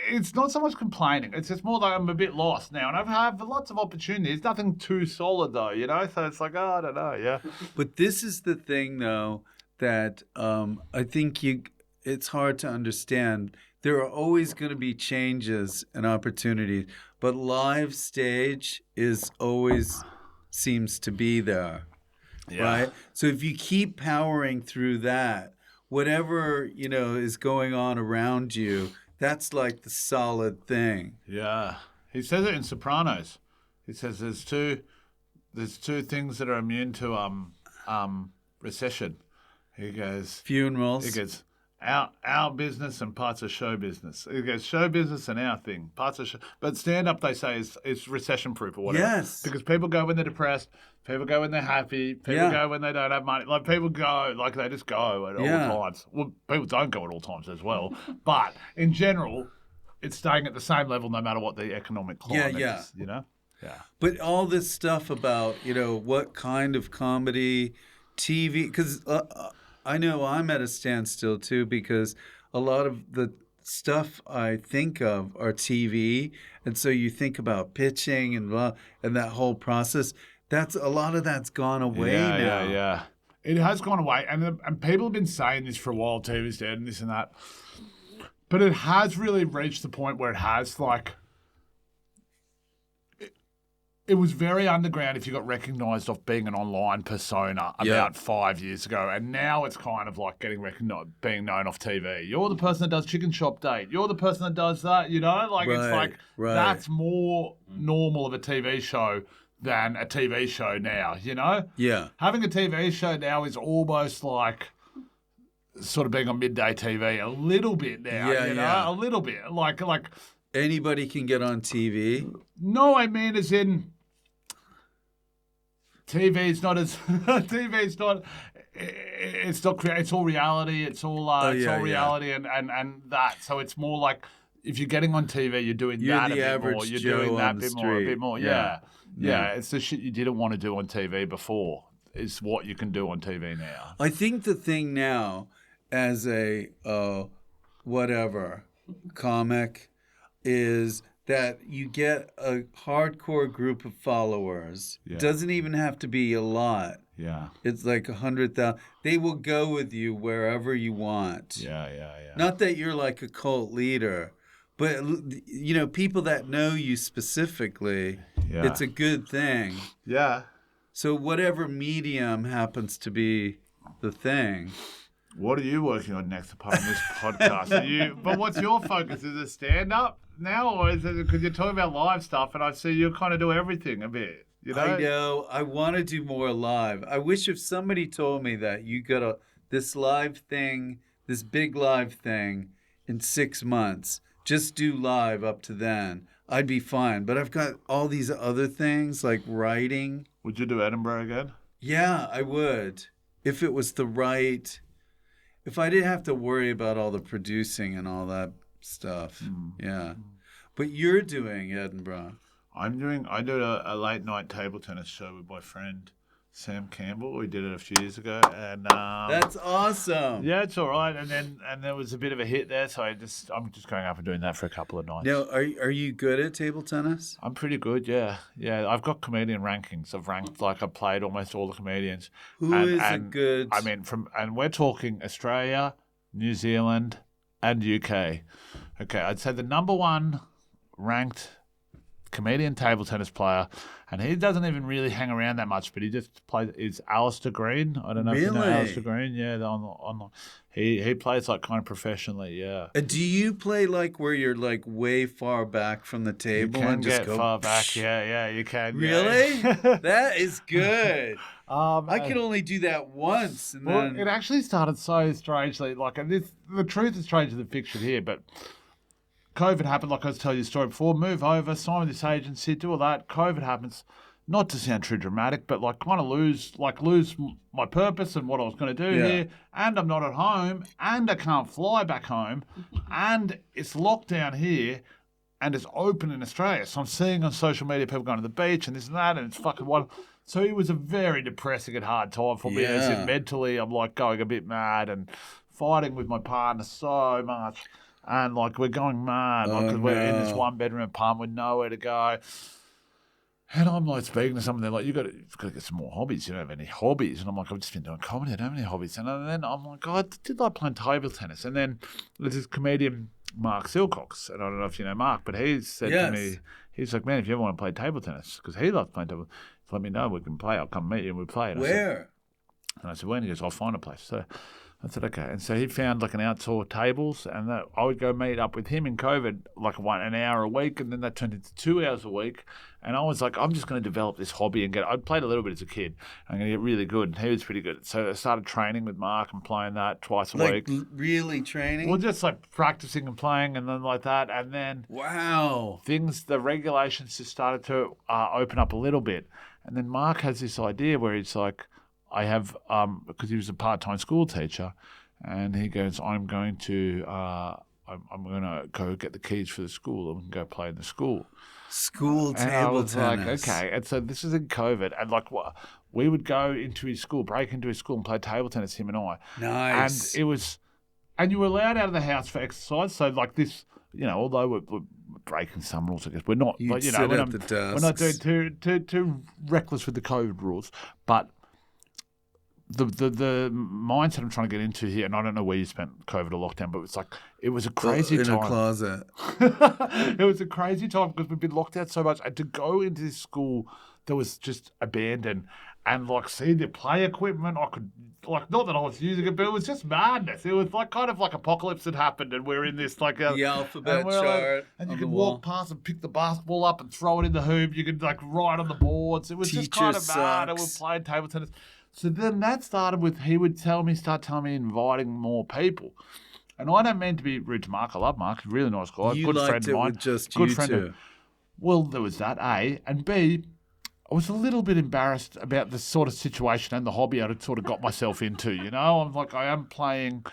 it's not so much complaining. It's just more like I'm a bit lost now. And I have lots of opportunities. Nothing too solid, though, you know? So it's like, I don't know, yeah. But this is the thing, though, that I think it's hard to understand. There are always going to be changes and opportunities. But live stage always seems to be there, right? So if you keep powering through that, whatever, is going on around you, that's like the solid thing. Yeah. He says it in Sopranos. He says there's two things that are immune to recession. He goes funerals. He goes our business and parts of show business. He goes show business and our thing. Parts of show, but stand up they say is recession proof or whatever. Yes. Because people go when they're depressed. People go when they're happy. People go when they don't have money. Like people go, like they just go at all times. Well, people don't go at all times as well. But in general, it's staying at the same level no matter what the economic climate is. You know. Yeah. But all this stuff about what kind of comedy TV, because I know I'm at a standstill too, because a lot of the stuff I think of are TV, and so you think about pitching and blah, and that whole process. That's a lot of that's gone away now. Yeah. It has gone away, and people have been saying this for a while. TV's dead and this and that, but it has really reached the point where it has like. It was very underground if you got recognised off being an online persona about 5 years ago. And now it's kind of like getting recognised, being known off TV. You're the person that does Chicken Shop Date. You're the person that does that, you know? Like, it's like, that's more normal of a TV show than a TV show now, you know? Yeah. Having a TV show now is almost like sort of being on midday TV a little bit now, you know? A little bit. Like anybody can get on TV. No, I mean as in... TV's not as TV's not. It's not. It's all reality. It's all. It's all reality and that. So it's more like if you're getting on TV, you're doing that a bit more. You're doing that a bit more. Yeah. It's the shit you didn't want to do on TV before. Is what you can do on TV now. I think the thing now, as a whatever comic, is that you get a hardcore group of followers. Yeah. Doesn't even have to be a lot. Yeah. It's like 100,000. They will go with you wherever you want. Yeah. Not that you're like a cult leader, but, you know, people that know you specifically, it's a good thing. Yeah. So whatever medium happens to be the thing. What are you working on next apart from this podcast? But what's your focus? Is it stand-up now, or is it because you're talking about live stuff and I see you kind of do everything a bit, you know? I know. I want to do more live. I wish if somebody told me that you got this live thing, this big live thing in 6 months, just do live up to then, I'd be fine. But I've got all these other things like writing. Would you do Edinburgh again? Yeah, I would. If it was the right... If I didn't have to worry about all the producing and all that stuff, yeah. But you're doing Edinburgh. I did a late night table tennis show with my friend Sam Campbell. We did it a few years ago, and that's awesome. Yeah, it's all right. And there was a bit of a hit there, so I'm just going up and doing that for a couple of nights. Now, are you good at table tennis? I'm pretty good. Yeah. I've got comedian rankings. I've ranked I've played almost all the comedians. Who is a good? I mean, and we're talking Australia, New Zealand, and UK. Okay, I'd say the number one ranked comedian table tennis player, and he doesn't even really hang around that much, but he just plays, is Alistair Green. I don't know if you know Alistair Green. Yeah, he plays like kind of professionally, yeah. Do you play like where you're like way far back from the table you can and just get go far back? Yeah, you can. Really? Yeah. That is good. I can only do that once. And then... it actually started so strangely. The truth is stranger than fiction here, but COVID happened, like I was telling you the story before, move over, sign with this agency, do all that. COVID happens, not to sound too dramatic, but kind of lose my purpose and what I was going to do here. And I'm not at home, and I can't fly back home, and it's lockdown here, and it's open in Australia. So I'm seeing on social media people going to the beach and this and that, and it's fucking wild. So it was a very depressing and hard time for me. As in mentally, I'm going a bit mad and fighting with my partner so much. And we're going mad because we're in this 1-bedroom apartment with nowhere to go. And I'm speaking to someone, they're like, you've got to get some more hobbies. You don't have any hobbies. And I'm like, I've just been doing comedy. I don't have any hobbies. And then I'm like, I did like playing table tennis. And then there's this comedian, Mark Silcox. And I don't know if you know Mark, but he said to me, he's like, man, if you ever want to play table tennis, because he loves playing table, let me know. We can play. I'll come meet you and we'll play. And Where? I said, when? He goes, I'll find a place. So I said, okay. And so he found an outdoor tables, and I would go meet up with him in COVID, an hour a week, and then that turned into 2 hours a week. And I was like, I'm just going to develop this hobby and I'd played a little bit as a kid. I'm going to get really good. And he was pretty good. So I started training with Mark and playing that twice a week. Really training? Well, just practicing and playing and then like that. And then the regulations just started to open up a little bit. And then Mark has this idea where he's like, I have, because he was a part-time school teacher, and he goes, I'm going to go get the keys for the school, and we can go play in the school. School table tennis. Okay. And so this is in COVID, and we would go into his school, break into his school and play table tennis, him and I. Nice. And it was, and you were allowed out of the house for exercise. So like this, although we're breaking some rules, I guess we're not. You'd But, sit at the desks. we're not doing too reckless with the COVID rules. But the mindset I'm trying to get into here, and I don't know where you spent COVID or lockdown, but it's like it was a crazy time. In a closet. It was a crazy time because we've been locked out so much, and to go into this school that was just abandoned and like see the play equipment, I could like not that I was using it, but it was just madness. It was like kind of like apocalypse had happened, and we're in this like The alphabet chart. and you on could the walk wall. past and pick the basketball up and throw it in the hoop. You could like write on the boards. It was just kind of mad. And we were playing table tennis. So then that started with he would start telling me inviting more people. And I don't mean to be rude to Mark. I love Mark. He's a really nice guy. You good liked friend it of mine. with just good you friend two. Well, there was that, A. And B, I was a little bit embarrassed about the sort of situation and the hobby I'd sort of got myself into, I'm like, I am playing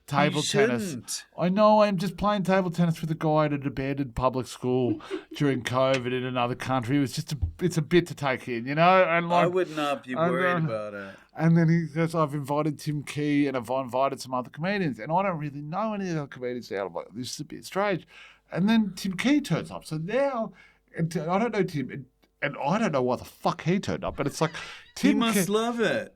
table tennis. Shouldn't. I know I'm just playing table tennis with a guy at an abandoned public school during COVID in another country. It was just it's a bit to take in, And like, I would not be worried about it. And then he goes, I've invited Tim Key and I've invited some other comedians, and I don't really know any of the other comedians now. I'm like, this is a bit strange. And then Tim Key turns up. So now, and I don't know Tim, and I don't know why the fuck he turned up, but it's like Tim He must love it.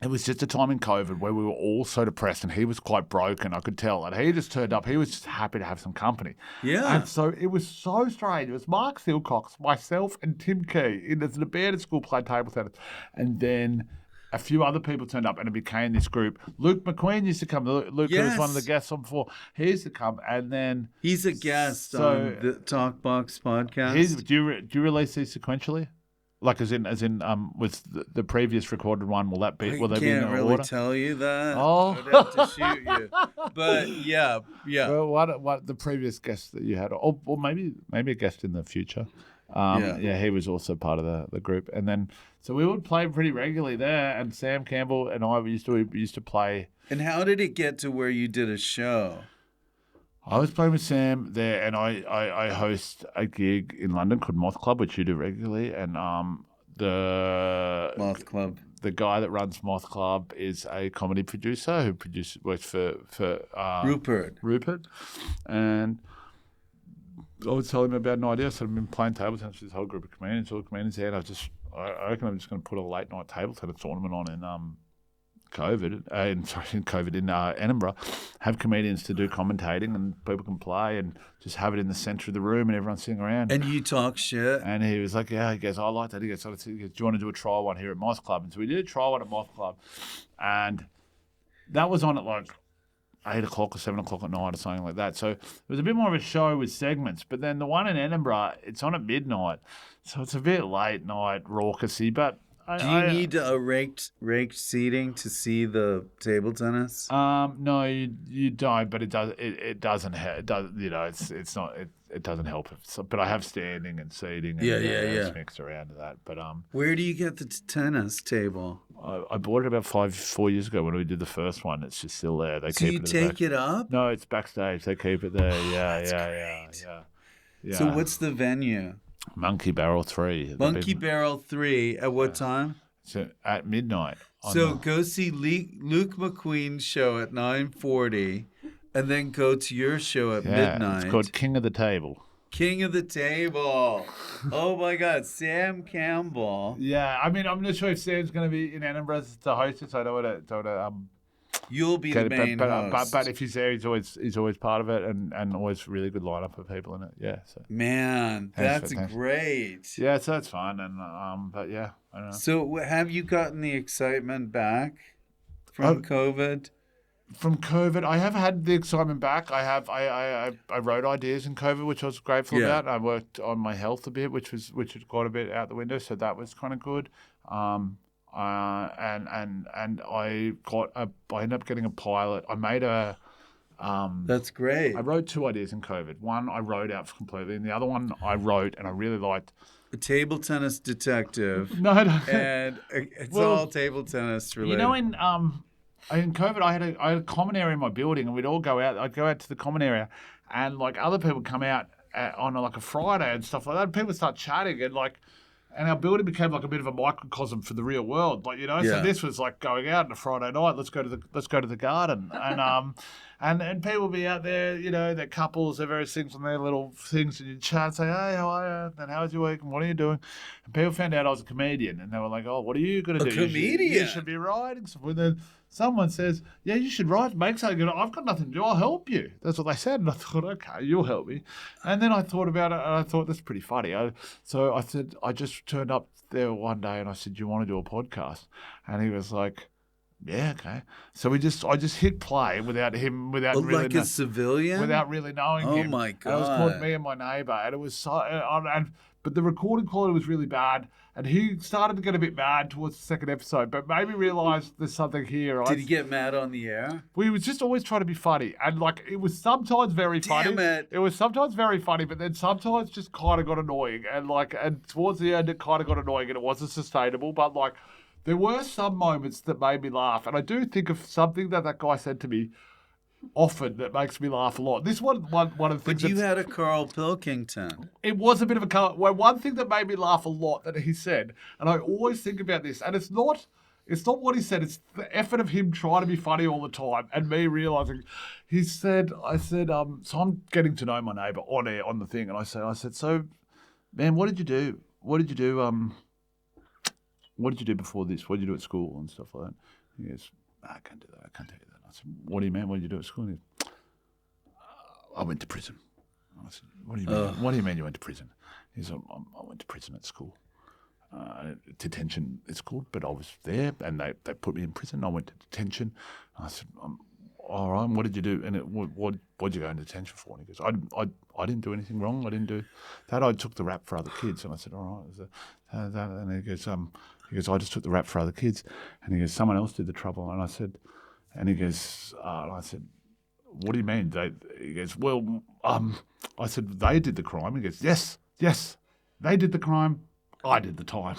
It was just a time in COVID where we were all so depressed, and he was quite broken, I could tell. And he just turned up. He was just happy to have some company. Yeah. And so it was so strange. It was Mark Silcox, myself, and Tim Key in an abandoned school playing table tennis. And then a few other people turned up, and it became this group. Luke McQueen used to come. Luke who was one of the guests on before. He used to come, and then He's a guest on the TalkBox podcast. Do you release these sequentially? Like as in with the previous recorded one, will they be in can't really order? tell you that. Oh. I'd have to shoot you. But yeah. Well, what the previous guest that you had, or maybe a guest in the future. He was also part of the group, and then so we would play pretty regularly there. And Sam Campbell and I used to play. And how did it get to where you did a show? I was playing with Sam there, and I host a gig in London called Moth Club, which you do regularly, and the Moth Club. The guy that runs Moth Club is a comedy producer who works for Rupert, and I was telling him about an idea. So I've been playing table tennis with this whole group of comedians, all the comedians there, and I reckon I'm just going to put a late night table tennis tournament on in in Edinburgh, have comedians to do commentating, and people can play, and just have it in the centre of the room and everyone's sitting around. And you talk shit. And he was like, yeah, he goes, I like that. He goes, do you want to do a trial one here at Moth Club? And so we did a trial one at Moth Club, and that was on at like 8 o'clock or 7 o'clock at night or something like that. So it was a bit more of a show with segments. But then the one in Edinburgh, it's on at midnight, so it's a bit late night, raucousy, but Do you need a raked seating to see the table tennis? No, you don't. But it doesn't help. But I have standing and seating. And, it's mixed around to that. But where do you get the tennis table? I bought it about 4 years ago when we did the first one. It's just still there. They so keep you it take it up? No, it's backstage. They keep it there. Yeah. So what's the venue? Monkey Barrel 3. Monkey Barrel 3 at what time? So at midnight. So go see Luke McQueen's show at 9:40, and then go to your show at midnight. It's called King of the Table. King of the Table. Oh my God, Sam Campbell. Yeah, I mean, I'm not sure if Sam's going to be in Edinburgh to host it, so I don't want to You'll be the main host. But if he's there, he's always part of it, and always really good lineup of people in it. Yeah. So. Man, that's great. Yeah, so it's fun, and but yeah, I don't know. So have you gotten the excitement back from COVID? From COVID, I have had the excitement back. I wrote ideas in COVID, which I was grateful about. I worked on my health a bit, which was quite a bit out the window, so that was kind of good. And I ended up getting a pilot. I made a. That's great. I wrote 2 ideas in COVID. One I wrote out completely, and the other one I wrote and I really liked. A table tennis detective. No. And it's all table tennis related. In COVID, I had a common area in my building, and we'd all go out. I'd go out to the common area, and like other people come out on like a Friday and stuff like that. And people start chatting, and And our building became like a bit of a microcosm for the real world, like Yeah. So this was like going out on a Friday night. Let's go to the garden, and people would be out there. They're couples, they're various things on their little things, and you chat and say, "Hey, how are you? And how's your week? And what are you doing?" And people found out I was a comedian, and they were like, "Oh, what are you going to do? Comedian? You should be writing something." And then someone says, "Yeah, you should write, make something." I've got nothing to do. I'll help you. That's what they said, and I thought, okay, you'll help me. And then I thought about it, and I thought that's pretty funny. So I said, I just turned up there one day, and I said, "Do you want to do a podcast?" And he was like, "Yeah, okay." So I just hit play without really like a civilian? without really knowing him. Oh, my And it was called God. Me and My Neighbour, and it was so but the recording quality was really bad, and he started to get a bit mad towards the second episode, but made me realise there's something here. Right? Did he get mad on the air? We was just always trying to be funny, and like it was sometimes very funny. Damn it. It was sometimes very funny, but then sometimes just kind of got annoying, and towards the end it kind of got annoying, and it wasn't sustainable. But like, there were some moments that made me laugh, and I do think of something that guy said to me often that makes me laugh a lot. This one of the things. But you had a Carl Pilkington. It was a bit of a color. Well, one thing that made me laugh a lot that he said, and I always think about this, and it's not what he said, it's the effort of him trying to be funny all the time and me realizing. I said, so I'm getting to know my neighbour on air, on the thing, and I said, so, man, what did you do? What did you do before this? What did you do at school and stuff like that? He goes, I can't do that. I can't tell you that. I said, what do you mean? What did you do at school? And he goes, I went to prison. I said, what do you mean? What do you mean you went to prison? He said, I went to prison at school. Detention, it's called, but I was there and they put me in prison. I went to detention. I said, all right, what did you do? And what did you go into detention for? And he goes, I didn't do anything wrong. I didn't do that. I took the rap for other kids. And I said, all right. And he goes, I just took the rap for other kids. And he goes, someone else did the trouble. And I said, I said, what do you mean? He goes, well, I said, they did the crime. He goes, yes, they did the crime. I did the time.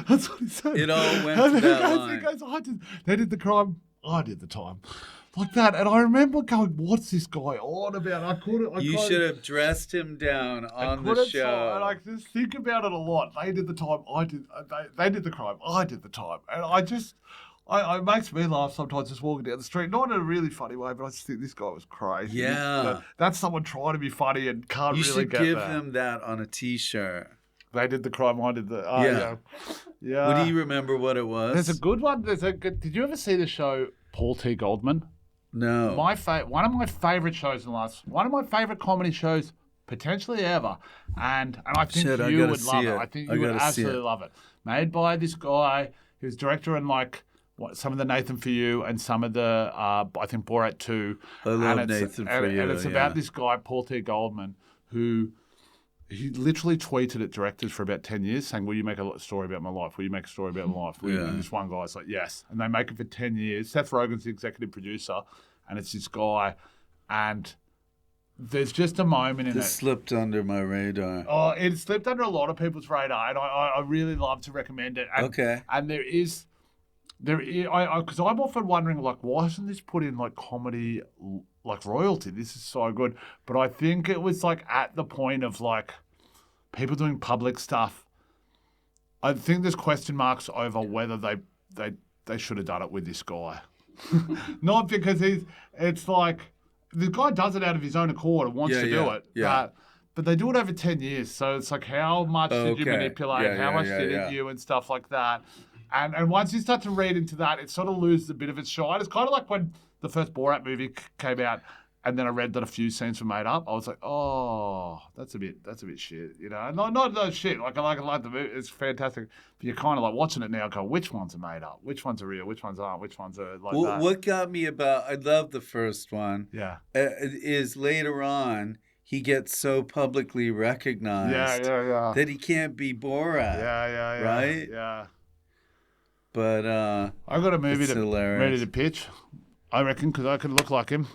That's what he said. It all went to that line. He goes, they did the crime. I did the time. Like that. And I remember going, what's this guy on about? You should have dressed him down on the show. And I just think about it a lot. They did the time. They did the crime. I did the time. And it makes me laugh sometimes just walking down the street. Not in a really funny way, but I just think this guy was crazy. Yeah. That's someone trying to be funny and can't You really should get give that. them that on a T-shirt. They did the crime, I did the... Yeah. What do you remember what it was? There's a good one. Did you ever see the show Paul T. Goldman? No. One of my favourite shows one of my favourite comedy shows potentially ever. And I think Shit, you would love it. I think you would absolutely love it. Made by this guy who's director in some of the Nathan For You and some of the, I think Borat 2. I love Nathan For You. And it's about this guy, Paul T. Goldman, who... He literally tweeted at directors for about 10 years saying, will you make a story about my life? Will you make a story about my life? And this one guy's like, yes. And they make it for 10 years. Seth Rogen's the executive producer, and it's this guy. And there's just a moment in it. This slipped under my radar. Oh, it slipped under a lot of people's radar, and I really love to recommend it. And, okay. And because I'm often wondering, like, why isn't this put in, like, comedy, like, royalty? This is so good. But I think it was, like, at the point of, like, people doing public stuff. I think there's question marks over whether they should have done it with this guy. Not because it's like, the guy does it out of his own accord and wants to do it. Yeah. But they do it over 10 years. So it's like, how much did you manipulate? How much didn't you? And stuff like that. And once you start to read into that, it sort of loses a bit of its shine. It's kind of like when the first Borat movie came out, and then I read that a few scenes were made up. I was like, oh, that's a bit shit, you know. Not shit. Like I like the movie. It's fantastic. But you're kind of like watching it now, and go, which ones are made up? Which ones are real? Which ones aren't? Which ones are like that? What got me about? I love the first one. Yeah. Is later on he gets so publicly recognized that he can't be Borat. Yeah. Right? Yeah. But I got a movie hilarious. ready to pitch, I reckon, because I could look like him.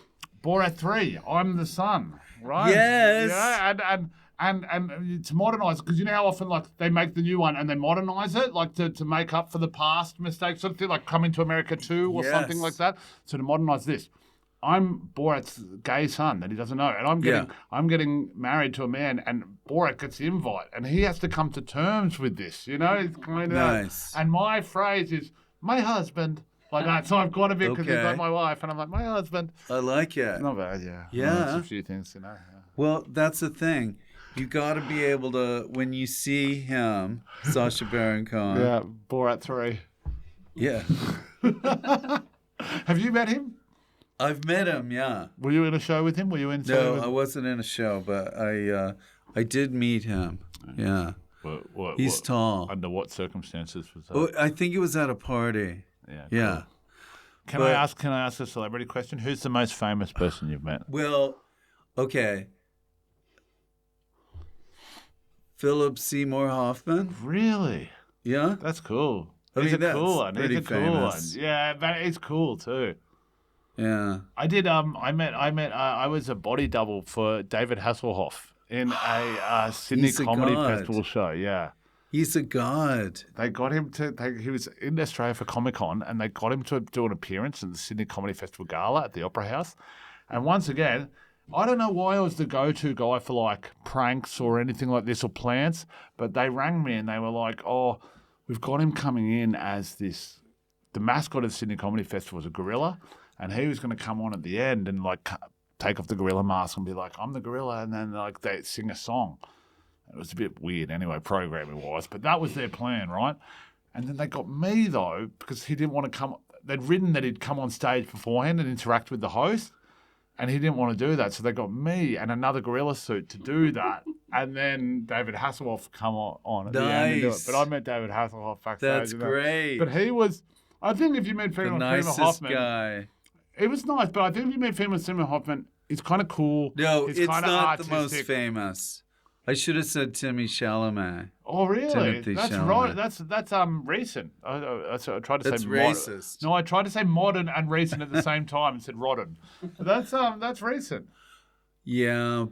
Borat 3, I'm the son, right? Yes. Yeah, and to modernise it, because you know how often like they make the new one and they modernise it, like to make up for the past mistakes, sort of thing, like Coming to America 2 or something like that. So to modernise this, I'm Borat's gay son that he doesn't know, and I'm getting married to a man, and Borat gets the invite, and he has to come to terms with this. It's kind of Nice. And my phrase is my husband, like that. So I've got a bit because he's Okay. like my wife, and I'm like my husband. I like it. Not bad, yeah. Yeah. There's a few things, Yeah. Well, that's the thing. You got to be able to, when you see him, Sacha Baron Cohen. Yeah, Borat 3. Yeah. Have you met him? I've met him, yeah. Were you in a show with him? Were you in? No, I wasn't in a show, but I did meet him. Yeah. He's tall. Under what circumstances was that? Oh, I think it was at a party. Yeah. Yeah. Can I ask a celebrity question? Who's the most famous person you've met? Well, okay. Philip Seymour Hoffman. Really? Yeah. That's cool. I He's mean, a cool that's one. He's a pretty cool one. famous. Yeah, but he's cool too. Yeah. I did. I was a body double for David Hasselhoff in a Sydney He's a Comedy god. Festival show. Yeah. He's a god. They got him he was in Australia for Comic-Con, and they got him to do an appearance at the Sydney Comedy Festival Gala at the Opera House. And once again, I don't know why I was the go-to guy for like pranks or anything like this or plants, but they rang me and they were like, "Oh, we've got him coming in as this." The mascot of the Sydney Comedy Festival was a gorilla, and he was going to come on at the end and like take off the gorilla mask and be like, "I'm the gorilla," and then like they sing a song. It was a bit weird anyway, programming-wise, but that was their plan, right? And then they got me, though, because he didn't want to come. They'd written that he'd come on stage beforehand and interact with the host, and he didn't want to do that. So they got me and another gorilla suit to do that. And then David Hasselhoff come on at the end and do it. Nice. But I met David Hasselhoff backstage. That's great. But he was, I think if you met The Female nicest Hoffman, guy. it was nice, but I think if you met Female Hoffman, it's kind of cool. No, He's it's kinda not the most artistic. famous. I should have said Timmy Chalamet. Oh, really? Timothy That's Chalamet. right. That's recent. I tried to That's say racist. No, I tried to say modern and recent at the same time and said rodden. But that's recent. Yeah,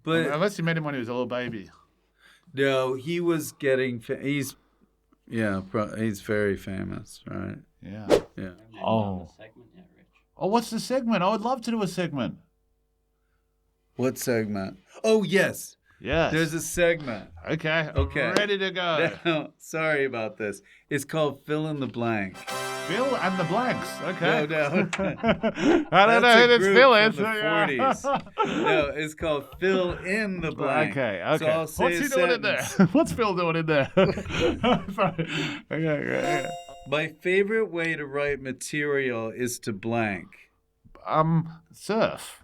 but Unless you met him when he was a little baby. no, he was getting. He's very famous, right? Yeah. Yeah. We haven't even Oh. done the segment yet, Rich. Oh, what's the segment? I would love to do a segment. What segment? Oh yes, Yes. there's a segment. Okay. Okay. I'm ready to go. No, sorry about this. It's called Fill in the Blank. Phil and the Blanks. Okay. No. I don't know who this Phil is. From the 40s. No, it's called Fill in the Blank. Okay. So I'll say What's a he doing in there? sentence. What's Phil doing in there? Sorry. Okay. My favorite way to write material is to blank. Surf.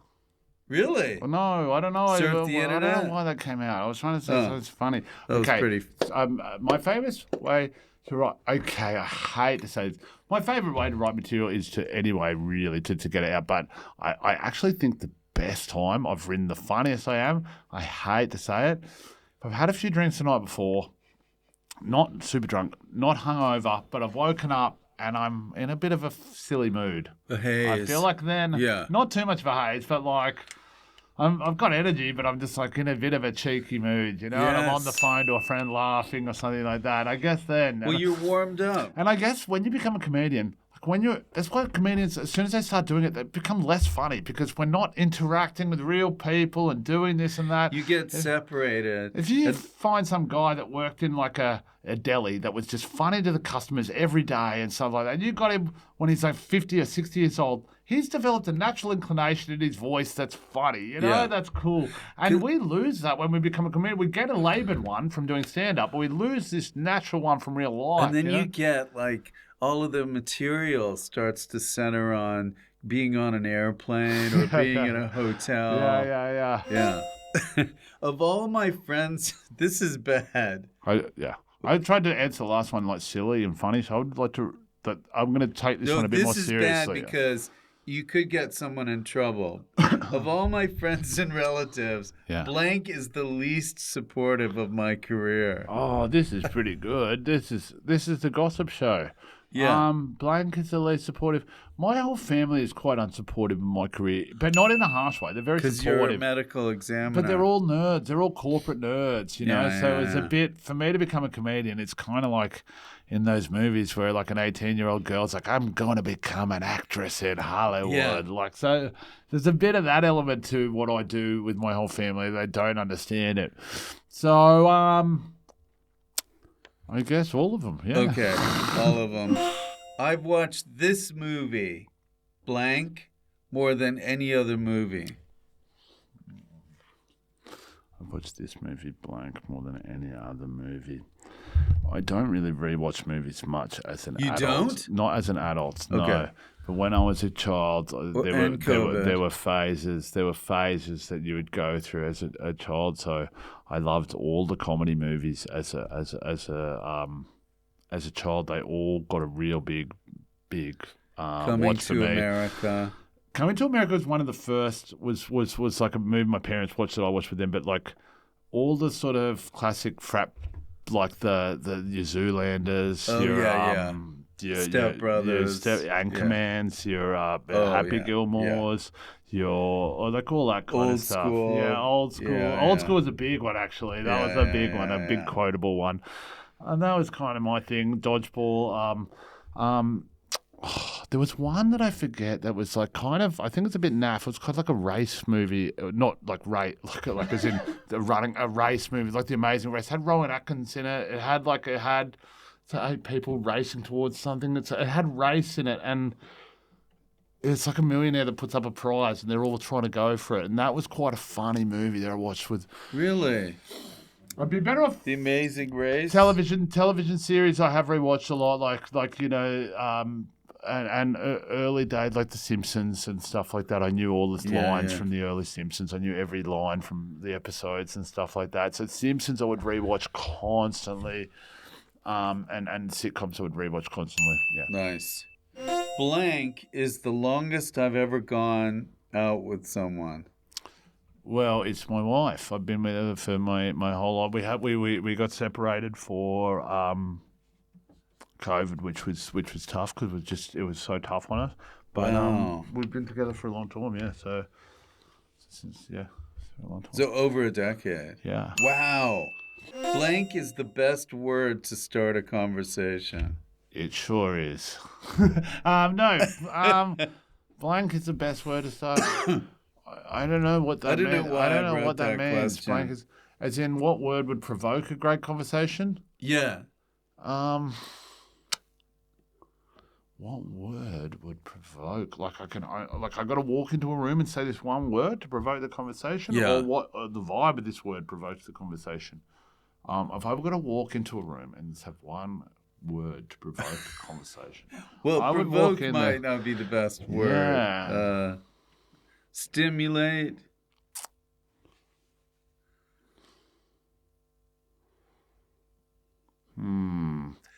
Really? Well, no, I don't know. Surf the I don't internet? know why that came out. I was trying to say Oh. something funny. That was okay. pretty. My famous way to write. Okay, I hate to say this. My favorite way to write material is to get it out. But I actually think the best time I've written, the funniest I am. I hate to say it. I've had a few drinks the night before, not super drunk, not hungover, but I've woken up and I'm in a bit of a silly mood. A haze. I feel like then, Yeah. not too much of a haze, but like I've got energy, but I'm just like in a bit of a cheeky mood, and I'm on the Yes. phone to a friend laughing or something like that. I guess then. Well, you're warmed up. And I guess when you become a comedian, that's why comedians, as soon as they start doing it, they become less funny because we're not interacting with real people and doing this and that. You get separated. If you find some guy that worked in like a deli that was just funny to the customers every day and stuff like that, and you got him when he's like 50 or 60 years old, he's developed a natural inclination in his voice that's funny, Yeah. That's cool. And we lose that when we become a comedian. We get a laboured one from doing stand-up, but we lose this natural one from real life. And then you get like all of the material starts to center on being on an airplane or being in a hotel. Yeah. Yeah. Of all my friends, this is bad. I tried to answer the last one like silly and funny, so I would like to. That I'm going to take this one a bit more This is seriously. bad because you could get someone in trouble. Of all my friends and relatives, Yeah. blank is the least supportive of my career. Oh, this is pretty good. This is the gossip show. Yeah. Blank is the least supportive. My whole family is quite unsupportive of my career, but not in a harsh way. They're very Because you're a supportive. medical examiner. But they're all nerds. They're all corporate nerds, you know. Yeah, So yeah, it's a yeah. bit for me to become a comedian. It's kind of like in those movies where like an 18-year-old girl's like, I'm going to become an actress in Hollywood. Yeah. Like, so there's a bit of that element to what I do with my whole family. They don't understand it. So I guess all of them. Yeah. Okay, all of them. I've watched this movie, blank, more than any other movie. I've watched this movie blank more than any other movie. I don't really rewatch movies much as an adult. You don't? Not as an adult, no. Okay. But when I was a child, there were phases. There were phases that you would go through as a child. So I loved all the comedy movies as a child. They all got a real big Coming watch for to me. America. Coming to America was one of the first. Was like a movie my parents watched that I watched with them. But like all the sort of classic frap, like the your Zoolanders, your Step Brothers, Anchormans, your Happy Gilmores, your they call that kind of stuff. School. Yeah, old school. Yeah, Old school was a big one actually. That was a big one, a big quotable one, and that was kind of my thing. Dodgeball. There was one that I forget that was like kind of, I think it's a bit naff. It was kind of like a race movie, not like race, like as in running a race movie, like The Amazing Race. It had Rowan Atkins in it. It had 8 people racing towards something. It had race in it, and it's like a millionaire that puts up a prize, and they're all trying to go for it. And that was quite a funny movie that I watched with. Really? I'd be better off. The Amazing Race? Television series I have rewatched a lot, like you know. And early days, like The Simpsons and stuff like that. I knew all the lines from the early Simpsons. I knew every line from the episodes and stuff like that. So Simpsons I would rewatch constantly, and sitcoms I would rewatch constantly. Yeah. Nice. Blank is the longest I've ever gone out with someone. Well, it's my wife. I've been with her for my whole life. We got separated for COVID, which was tough because it was so tough on us. But we've been together for a long time, yeah. So since a long time. So over a decade. Yeah. Wow. Blank is the best word to start a conversation. It sure is. No. Blank is the best word to start. I don't know what that means. I don't know what that means. Question. Blank is, as in, what word would provoke a great conversation? Yeah. What word would provoke? Like I got to walk into a room and say this one word to provoke the conversation, or what the vibe of this word provokes the conversation. If I've got to walk into a room and just have one word to provoke the conversation, well, I would provoke walk in might not be the best word. Yeah. Stimulate.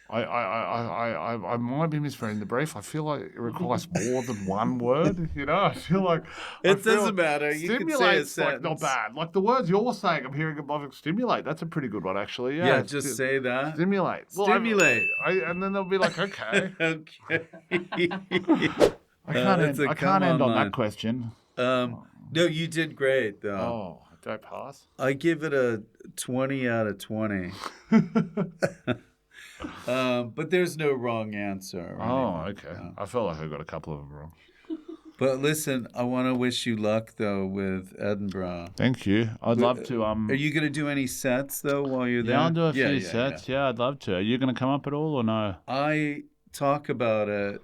I might be misreading the brief. I feel like it requires more than one word. You know, I feel like it doesn't matter. You can say a sentence. Like not bad. Like the words you're saying, I'm hearing above stimulate. That's a pretty good one, actually. Yeah, just say that. Stimulate. Stimulate. And then they'll be like, okay. Okay. I can't end on that question. No, you did great though. Oh, did I pass? I give it a 20 out of 20. But there's no wrong answer. Oh, okay. I felt like I got a couple of them wrong. But listen, I want to wish you luck though with Edinburgh. Thank you. I'd love to. Are you going to do any sets though while you're there? Yeah, I'll do a few sets. Yeah, I'd love to. Are you going to come up at all or no? I talk about it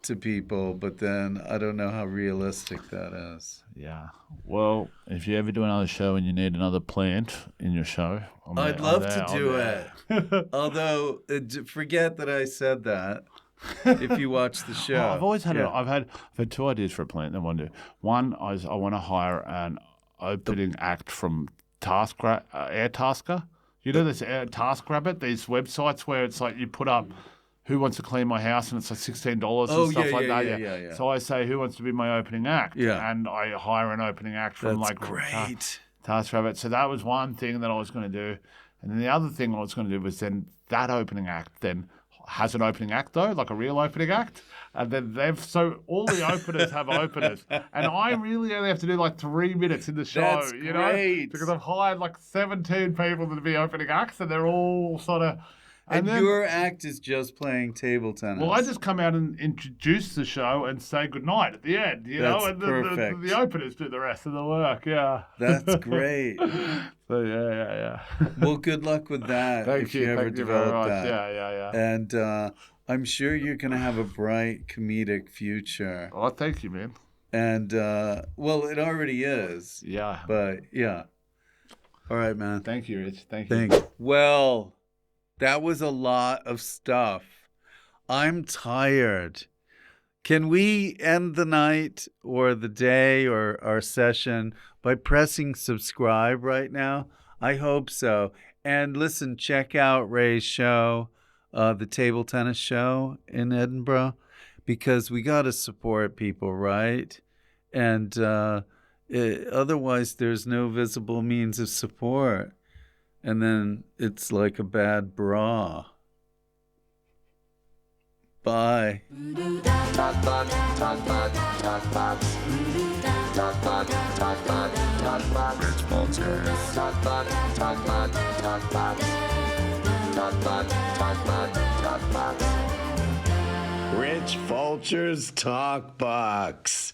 to people, but then I don't know how realistic that is. Yeah. Well, if you ever do another show and you need another plant in your show, I'd love to do it. Although, forget that I said that. If you watch the show, I've always had I've had 2 ideas for a plant. I want to do one. I want to hire an opening act from Airtasker. You know this TaskRabbit, these websites where it's like you put up who wants to clean my house and it's like $16 and stuff like that. Yeah. So I say who wants to be my opening act? Yeah. And I hire an opening act from That's great. TaskRabbit. So that was one thing that I was going to do. And then the other thing I was going to do was then that opening act then has an opening act though, like a real opening act. And then so all the openers have openers. And I really only have to do like 3 minutes in the show, That's you great. know? Because I've hired like 17 people to be opening acts and they're all sort of... And then, your act is just playing table tennis. well, I just come out and introduce the show and say goodnight at the end, you know? And perfect. the openers do the rest of the work, yeah. That's great. So, yeah. Well, good luck with that if you ever Thank you develop very much. that. Yeah. And I'm sure you're going to have a bright comedic future. Oh, thank you, man. And, well, it already is. Yeah. But, yeah. All right, man. Thank you, Rich. Thank you. Thanks. Well, that was a lot of stuff. I'm tired. Can we end the night or the day or our session by pressing subscribe right now? I hope so. And listen, check out Ray's show, the table tennis show in Edinburgh, because we got to support people, right? And otherwise, there's no visible means of support. And then it's like a bad bra. Bye. Rich Fulcher's TalkBox.